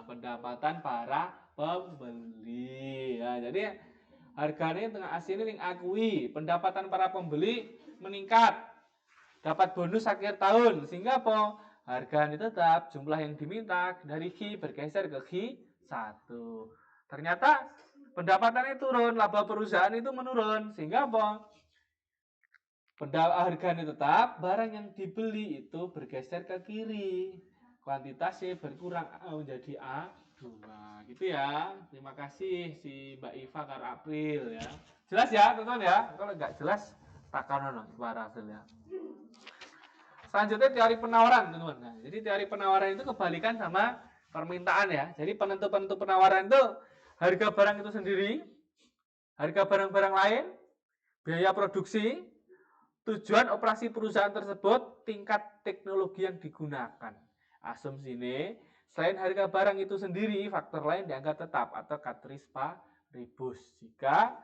pendapatan para pembeli. Ya, jadi harganya tengah aslinya yang akui, pendapatan para pembeli meningkat, dapat bonus akhir tahun, sehingga apa? Harga ini tetap, jumlah yang diminta dari Q bergeser ke Q1. Ternyata pendapatannya turun, laba perusahaan itu menurun. Sehingga apa? Harga ini tetap, barang yang dibeli itu bergeser ke kiri. Kuantitasnya berkurang menjadi A2. Gitu ya. Terima kasih si Mbak Iva Kar April ya. Jelas ya, teman-teman ya. Kalau nggak jelas, takkan para hasil ya. Selanjutnya teori penawaran, teman-teman. Nah, jadi teori penawaran itu kebalikan sama permintaan ya. Jadi penentu-penentu penawaran itu harga barang itu sendiri, harga barang-barang lain, biaya produksi, tujuan operasi perusahaan tersebut, tingkat teknologi yang digunakan. Asumsi ini, selain harga barang itu sendiri, faktor lain dianggap tetap atau categoris paribus. Jika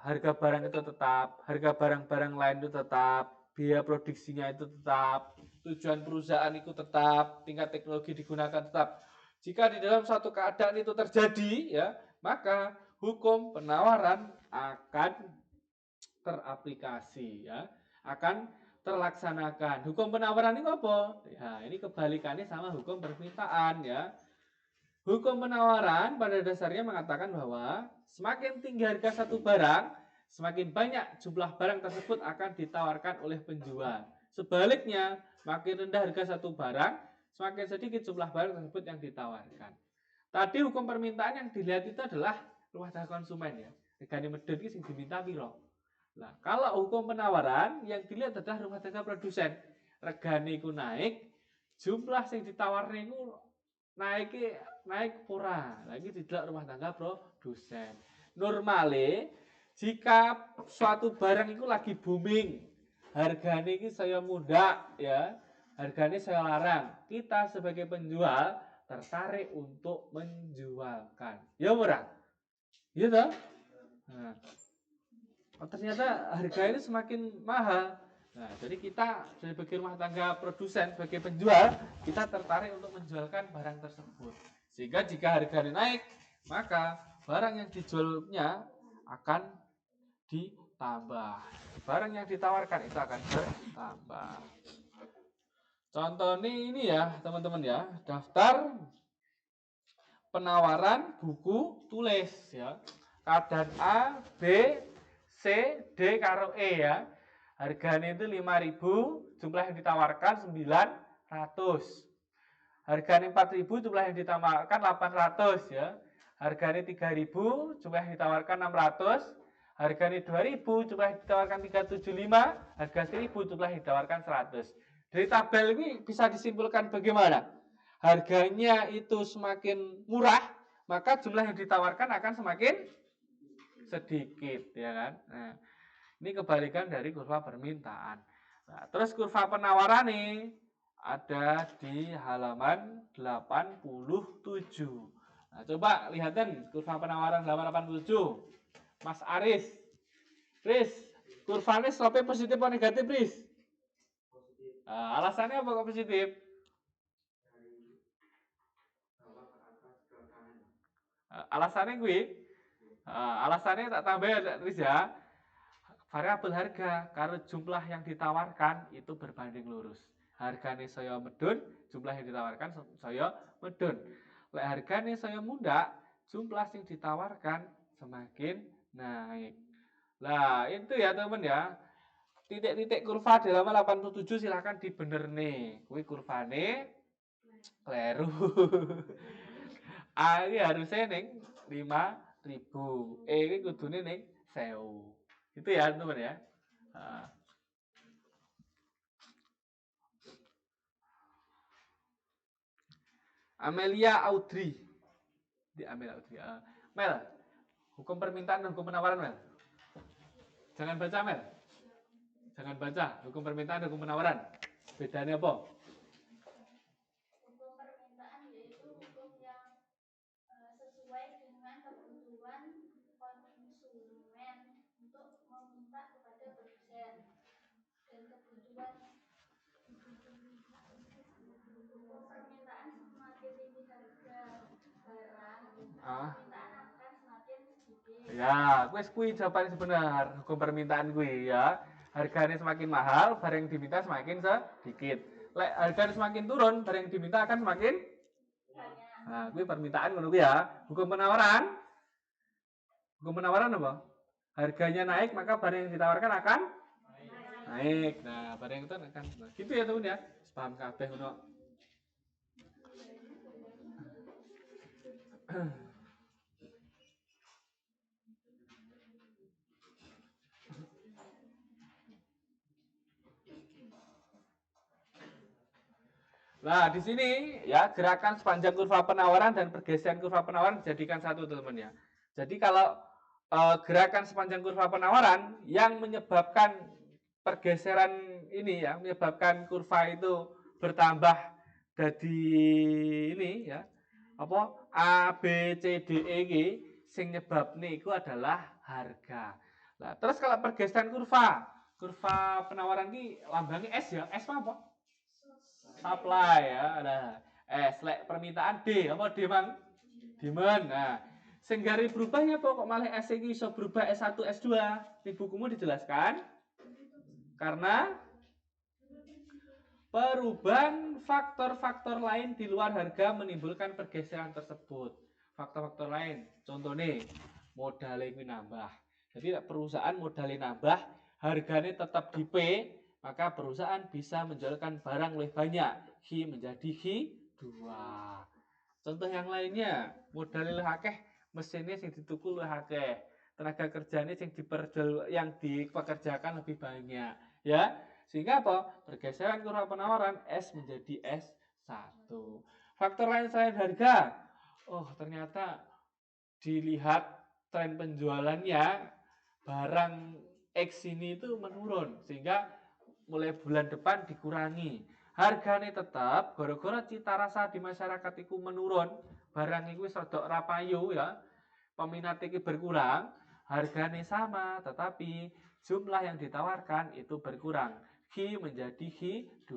harga barang itu tetap, harga barang-barang lain itu tetap, biaya produksinya itu tetap, tujuan perusahaan itu tetap, tingkat teknologi digunakan tetap. Jika di dalam suatu keadaan itu terjadi, ya, maka hukum penawaran akan teraplikasi, ya, akan terlaksanakan. Hukum penawaran ini apa? Ya, ini kebalikannya sama hukum permintaan, ya. Hukum penawaran pada dasarnya mengatakan bahwa semakin tinggi harga satu barang, semakin banyak jumlah barang tersebut akan ditawarkan oleh penjual. Sebaliknya, makin rendah harga satu barang, semakin sedikit jumlah barang tersebut yang ditawarkan. Tadi hukum permintaan yang dilihat itu adalah rumah tangga konsumen ya. Regane medun iki sing diminta piro. Nah, kalau hukum penawaran yang dilihat adalah rumah tangga produsen. Regane iku naik, jumlah sing ditawarne iku naik pura. Lagi tidak rumah tangga produsen. Normale jika suatu barang itu lagi booming, harganya ini saya muda ya, harganya saya larang. Kita sebagai penjual tertarik untuk menjualkan. Ya murah. Iya toh? Nah, ternyata harga ini semakin mahal. Nah, jadi kita sebagai rumah tangga produsen, sebagai penjual, kita tertarik untuk menjualkan barang tersebut. Sehingga jika harganya naik, maka barang yang dijualnya akan ditambah. Barang yang ditawarkan itu akan bertambah. Contohnya ini ya, teman-teman ya, daftar penawaran buku tulis ya. Keadaan A, B, C, D karo E ya. Harganya itu 5.000, jumlah yang ditawarkan 900. Harganya 4.000, jumlah yang ditawarkan 800 ya. Harganya 3.000, jumlah yang ditawarkan 600. Harganya 2.000, jumlah yang ditawarkan 375. Harga 1.000, jumlah yang ditawarkan 100. Dari tabel ini bisa disimpulkan bagaimana? Harganya itu semakin murah, maka jumlah yang ditawarkan akan semakin sedikit, ya kan? Nah, ini kebalikan dari kurva permintaan. Nah, terus kurva penawaran nih ada di halaman 87. Nah, coba lihatin kurva penawaran halaman 87. Mas Aris. Riz, kurvanya slope positif atau negatif, Riz? Nah, alasannya apa kok positif? Alasannya gue, alasannya tak tambah Riz ya. Variabel harga, karena jumlah yang ditawarkan itu berbanding lurus. Harganya saya medun, jumlah yang ditawarkan saya medun. Lek harganya saya muda, jumlah yang ditawarkan semakin naik. Nah, itu ya teman ya. Titik-titik kurva di halaman 87 silahkan dibener nih. Kuwi kurvane kleru. A ini harusnya ning 5.000. E ini kudune ning 1.000. Itu ya teman ya. Amelia Audrey. Di Amelia Audrey. Mel, hukum permintaan dan hukum penawaran Mel. Jangan baca Mel. Jangan baca hukum permintaan dan hukum penawaran. Bedanya apa? Hukum permintaan yaitu hukum yang sesuai dengan kebutuhan konsumen untuk meminta kepada produsen, dan kebutuhan hukum permintaan semakin tinggi harga barang, permintaan akan semakin sedikit. Ya, kuis jawaban sebenar. Hukum permintaan gue ya. Harganya semakin mahal, barang yang diminta semakin sedikit. lek harga semakin turun, barang yang diminta akan semakin banyak. Nah, kuwi permintaan ngono kuwi ya. Hukum penawaran. Hukum penawaran apa? Harganya naik, maka barang yang ditawarkan akan naik. Nah, barang itu akan gitu ya, teman ya. Paham kabeh ngono. Nah, di sini ya gerakan sepanjang kurva penawaran dan pergeseran kurva penawaran dijadikan satu, teman ya. Jadi kalau gerakan sepanjang kurva penawaran yang menyebabkan pergeseran ini ya, menyebabkan kurva itu bertambah jadi ini ya. Apa? A, B, C, D, E, G sing nyebabnya itu adalah harga. Nah, terus kalau pergeseran kurva penawaran ini lambangnya S ya. S apa? Supply ya. Nah, S lek permintaan D, apa D mang? Demand. Nah, sing gari berubahnya apa kok malah S iki iso berubah S1, S2? Di bukumu dijelaskan karena perubahan faktor-faktor lain di luar harga menimbulkan pergeseran tersebut. Faktor-faktor lain, contohnya modalnya ini nambah. Jadi perusahaan modalnya nambah, harganya tetap di P, maka perusahaan bisa menjualkan barang lebih banyak. Hi menjadi Hi2. Contoh yang lainnya, modalnya lebih akeh, mesinnya yang ditukul lebih akeh, tenaga kerjanya yang dipekerjakan lebih banyak, ya. Sehingga apa? Pergeseran kurva penawaran S menjadi S1. Faktor lain selain harga. Oh, ternyata dilihat tren penjualannya barang X ini itu menurun sehingga mulai bulan depan dikurangi. Harganya tetap gara-gara cita rasa di masyarakat itu menurun, barang itu sedok rapayu ya. Peminat itu berkurang, harganya sama tetapi jumlah yang ditawarkan itu berkurang. Hi menjadi Hi2.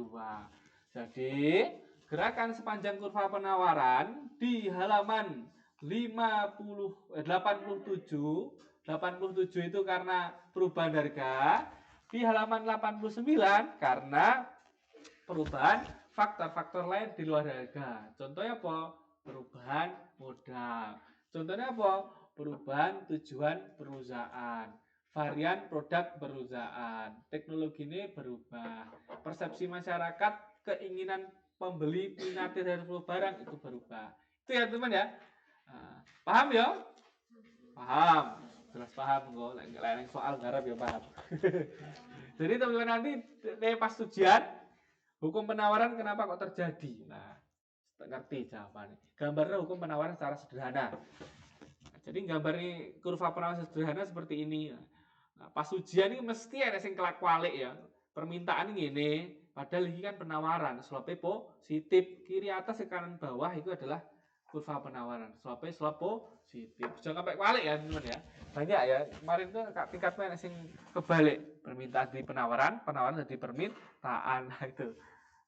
Jadi, gerakan sepanjang kurva penawaran di halaman 87 itu karena perubahan harga, di halaman 89 karena perubahan faktor-faktor lain di luar harga. Contohnya apa? Perubahan modal. Contohnya apa? Perubahan tujuan perusahaan. Varian produk perusahaan. Teknologi ini berubah. Persepsi masyarakat, keinginan pembeli minati dari barang itu berubah. Itu ya teman ya. Paham ya? Paham. Jelas paham kok. Lain soal garap ya paham. Jadi teman-teman nanti pas ujian hukum penawaran kenapa kok terjadi? Nah, ngerti jawabannya. Gambarnya hukum penawaran secara sederhana. Jadi gambarnya kurva penawaran sederhana seperti ini. Nah, pas ujian ini mesti ada yang kelak-kwalik ya. Permintaan ini, padahal ini kan penawaran. Slope positif. Kiri atas ke kanan bawah itu adalah kurva penawaran. Slope positif. Jangan sampai kwalik ya teman ya. Banyak ya. Kemarin itu tingkatnya ada yang kebalik. Permintaan di penawaran jadi permintaan. Nah, itu.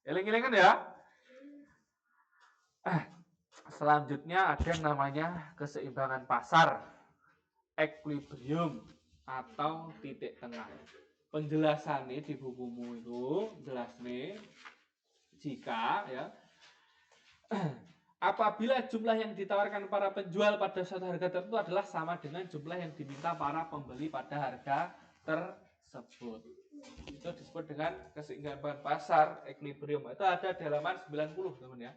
Eling-eling kan ya. Selanjutnya ada yang namanya keseimbangan pasar, equilibrium atau titik tengah. Penjelasannya di bukumu itu jelas nih, jika ya apabila jumlah yang ditawarkan para penjual pada suatu harga tertentu adalah sama dengan jumlah yang diminta para pembeli pada harga tersebut. Itu disebut dengan keseimbangan pasar, equilibrium. Itu ada di halaman 90, teman ya.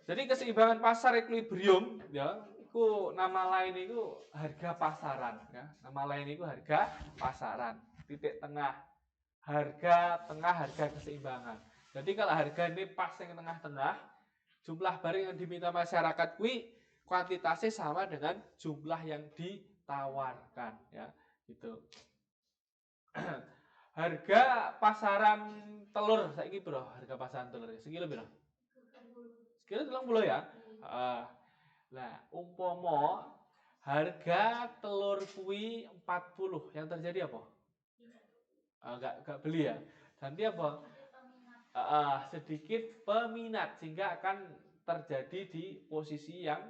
Jadi keseimbangan pasar equilibrium ya, itu nama lain itu harga pasaran ya. Nama lain itu harga pasaran. Titik tengah. Harga tengah, harga keseimbangan. Jadi kalau harga ini pas yang tengah-tengah, jumlah barang yang diminta masyarakat kuantitasnya sama dengan jumlah yang ditawarkan ya, gitu. Harga pasaran telur saiki bro, harga pasaran telur segini bro. Sekira 30 ya. Nah, umpomo harga telur kuwi 40, yang terjadi apa? Enggak beli ya. Nanti apa? Sedikit peminat sehingga akan terjadi di posisi yang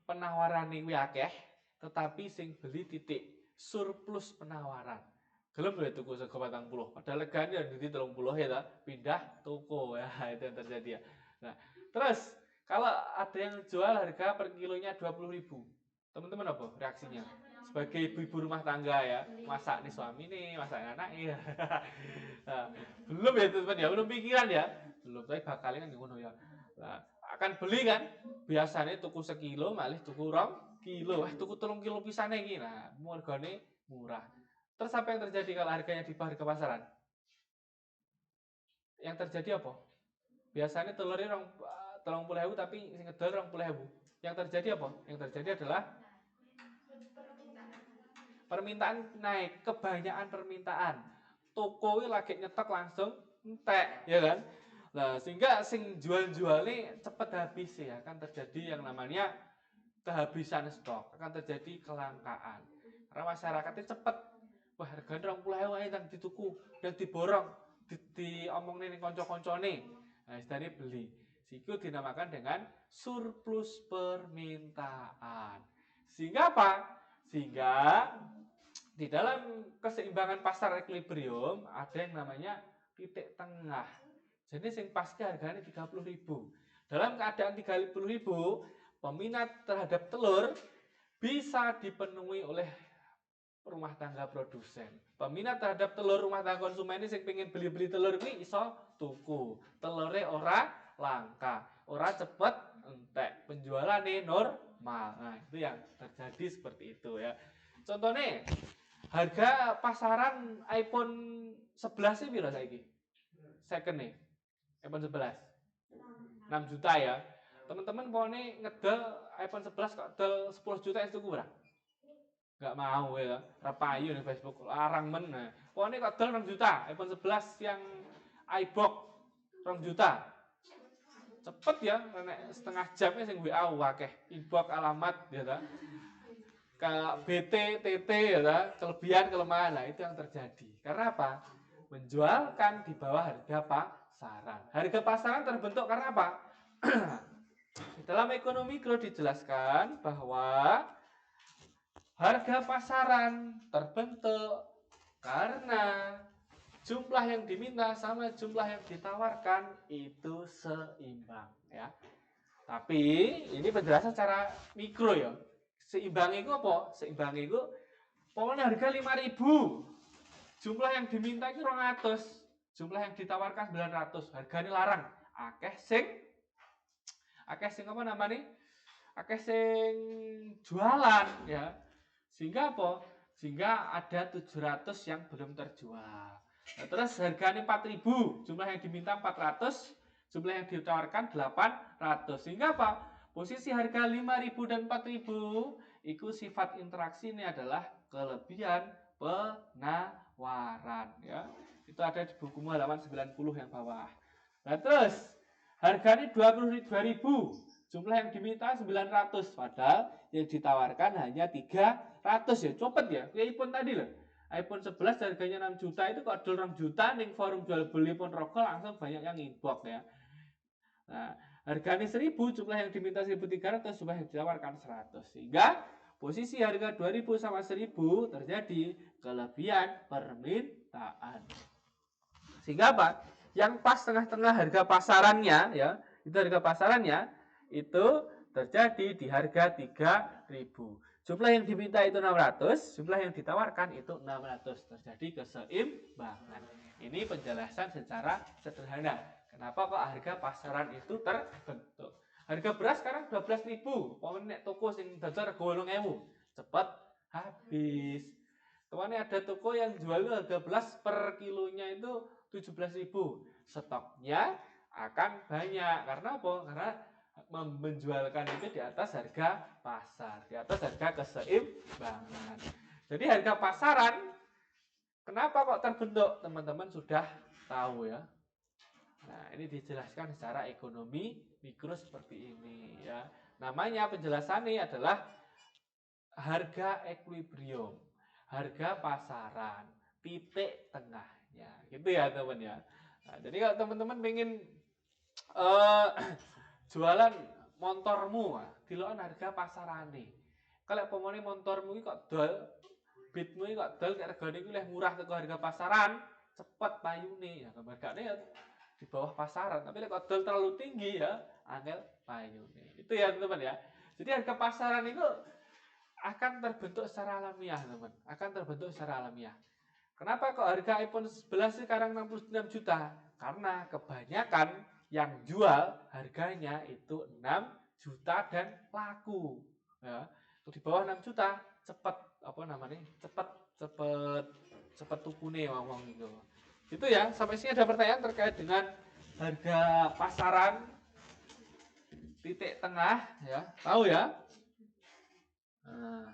penawaran kuwi akeh, tetapi sing beli titik surplus penawaran. Gelem lho tuku sego 40. Padahal legane ya duit 30 ya ta, pindah toko ya itu yang terjadi ya. Nah, terus kalau ada yang jual harga per kilonya 20.000. Teman-teman apa reaksinya? Sebagai ibu-ibu rumah tangga ya, masak nih suami nih, masak anak ya. Nah, belum ya teman-teman ya, belum pikiran ya. Belum, tapi bakalnya kan ngono ya. Nah, akan beli kan? Biasanya tuku sekilo, malih tuku 2 kilo. Tuku 3 kilo pisane iki. Nah, hargane murah. Terus apa yang terjadi kalau harganya di harga pasaran? Yang terjadi apa? Biasanya telurnya 30.000 tapi sing ngedol 20.000. Yang terjadi apa? Yang terjadi adalah permintaan naik, kebanyakan permintaan. Toko lagi nyetok langsung entek, ya kan? Nah, sehingga sing jual-jualnya cepet habis ya, akan terjadi yang namanya kehabisan stok, akan terjadi kelangkaan. Karena masyarakatnya cepet, wah harganya 20.000 ae nang dituku, dan diborong, diomongne ning kanca-kancane. Nah, istilahnya beli. Siku dinamakan dengan surplus permintaan. Sehingga apa? Sehingga di dalam keseimbangan pasar equilibrium ada yang namanya titik tengah. Jadi sing pasti harganya 30.000. Dalam keadaan 30.000, peminat terhadap telur bisa dipenuhi oleh rumah tangga produsen. Peminat terhadap telur rumah tangga konsumen ini sing pengen beli-beli telur ini iso tuku. Telurnya ora langka, ora cepet entek, penjualannya normal. Nah, itu yang terjadi seperti itu ya. Contohnya harga pasaran iPhone 11 sih piro saiki? Second nih. iPhone 11. 6 juta ya. Teman-teman pokoknya ngedel iPhone 11 kok del 10 juta itu kurang. Gak mau ya. Rapayu di Facebook larang men. Nah, pokoknya kok del 6 juta. iPhone 11 yang iBox 2 juta. Cepet ya, setengah jamnya sing WA wakeh. Inbox alamat ya ta. Ke BT, TT ya ta, kelebihan kelemahan. Nah, itu yang terjadi. Karena apa? Menjualkan di bawah harga pasaran. Harga pasaran terbentuk karena apa? Dalam ekonomi mikro dijelaskan bahwa harga pasaran terbentuk karena jumlah yang diminta sama jumlah yang ditawarkan itu seimbang ya. Tapi ini penjelasan secara mikro ya. Seimbang itu apa? Seimbang itu pokoknya harga 5.000. Jumlah yang diminta itu 200, jumlah yang ditawarkan 900, harganya larang. Akeh sing apa namanya? Akeh sing jualan ya. Sehingga apa? Sehingga ada 700 yang belum terjual. Nah, terus harganya 4.000, jumlah yang diminta 400, jumlah yang ditawarkan 800. Sehingga apa? Posisi harga 5.000 dan 4.000 itu sifat interaksi ini adalah kelebihan penawaran ya. Itu ada di buku halaman 90 yang bawah. Nah, terus harganya 22.000, jumlah yang diminta 900, padahal yang ditawarkan hanya 300 ya. Cepet ya. Kayak iPhone tadi loh. iPhone 11 harganya 6 juta itu kok dol 2 juta ning forum jual beli Ponorogo langsung banyak yang inbox ya. Nah, harganya 1.000, jumlah yang diminta 1.300, jumlah yang ditawarkan 100. Sehingga posisi harga 2.000 sama 1.000 terjadi kelebihan permintaan. Sehingga apa? Yang pas tengah-tengah harga pasarannya ya, itu harga pasarannya itu terjadi di harga 3.000. Jumlah yang diminta itu 600, jumlah yang ditawarkan itu 600. Terjadi keseimbangan. Ini penjelasan secara sederhana. Kenapa kok harga pasaran itu terbentuk? Harga beras sekarang 12.000. Pokoknya toko sing dadar 8.000. Cepat habis. Kemarin ada toko yang jual harga beras per kilonya itu 17.000. Stoknya akan banyak. Karena apa? Karena menjualkan itu di atas harga pasar, di atas harga keseimbangan. Jadi harga pasaran kenapa kok terbentuk? Teman-teman sudah tahu ya. Nah, ini dijelaskan secara ekonomi mikro seperti ini ya. Namanya penjelasannya adalah harga equilibrium, harga pasaran, titik tengahnya. Gitu ya, teman ya. Nah, jadi kalau teman-teman pengen jualan montormu, dilokan harga pasarane. Kalau pemone montormu kok dol bibitmu iki kok dol nek regane iku luwih murah teko harga pasaran, cepet payune. Ya hargane ya di bawah pasaran, tapi nek kok dol terlalu tinggi ya angel payune. Itu ya teman-teman ya. Jadi harga pasaran itu akan terbentuk secara alamiah, teman. Akan terbentuk secara alamiah. Kenapa kok harga iPhone 11 sekarang 66 juta? Karena kebanyakan yang jual harganya itu 6 juta dan laku. Ya, di bawah 6 juta cepet apa namanya? Cepet tukune wong itu. Itu ya, sampai sini ada pertanyaan terkait dengan harga pasaran titik tengah ya. Tahu ya? Nah,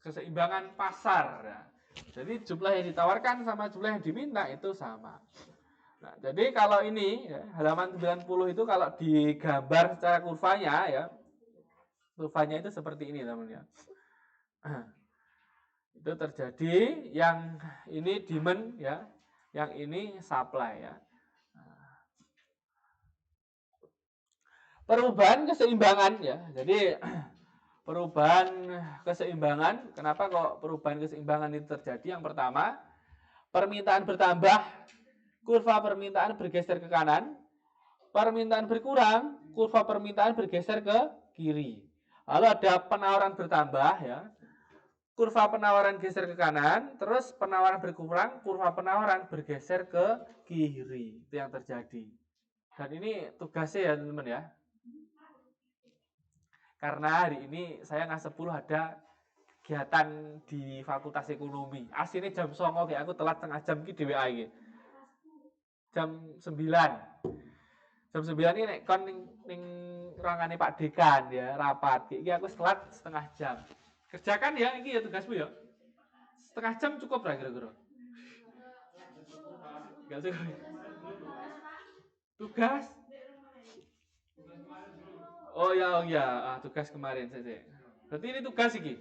keseimbangan pasar ya. Jadi jumlah yang ditawarkan sama jumlah yang diminta itu sama. Nah, jadi kalau ini ya, halaman 90 itu kalau digambar secara kurvanya ya. Kurvanya itu seperti ini teman-teman ya. Itu terjadi yang ini demand ya, yang ini supply ya. Perubahan keseimbangan ya. Jadi perubahan keseimbangan, kenapa kok perubahan keseimbangan itu terjadi? Yang pertama, permintaan bertambah, kurva permintaan bergeser ke kanan. Permintaan berkurang, kurva permintaan bergeser ke kiri. Lalu ada penawaran bertambah ya. Kurva penawaran geser ke kanan, terus penawaran berkurang, kurva penawaran bergeser ke kiri. Itu yang terjadi. Dan ini tugasnya ya teman-teman ya. Karena hari ini saya nggak 10 ada kegiatan di Fakultas Ekonomi. Aslinya jam 09.00 kayak aku telat setengah jam ki di WA iki. Jam 9. Jam 9 ini nek kon ning ruangane Pak Dekan ya, rapat. Iki aku telat setengah jam. Kerjakan ya iki ya tugasmu ya. Setengah jam cukup lah kira-kira. Enggak cukup. Tugas? Oh ya, tugas kemarin saja. Berarti ini tugas iki.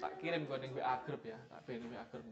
Tak kirim ke WA grup ya, tak kirim WA grup.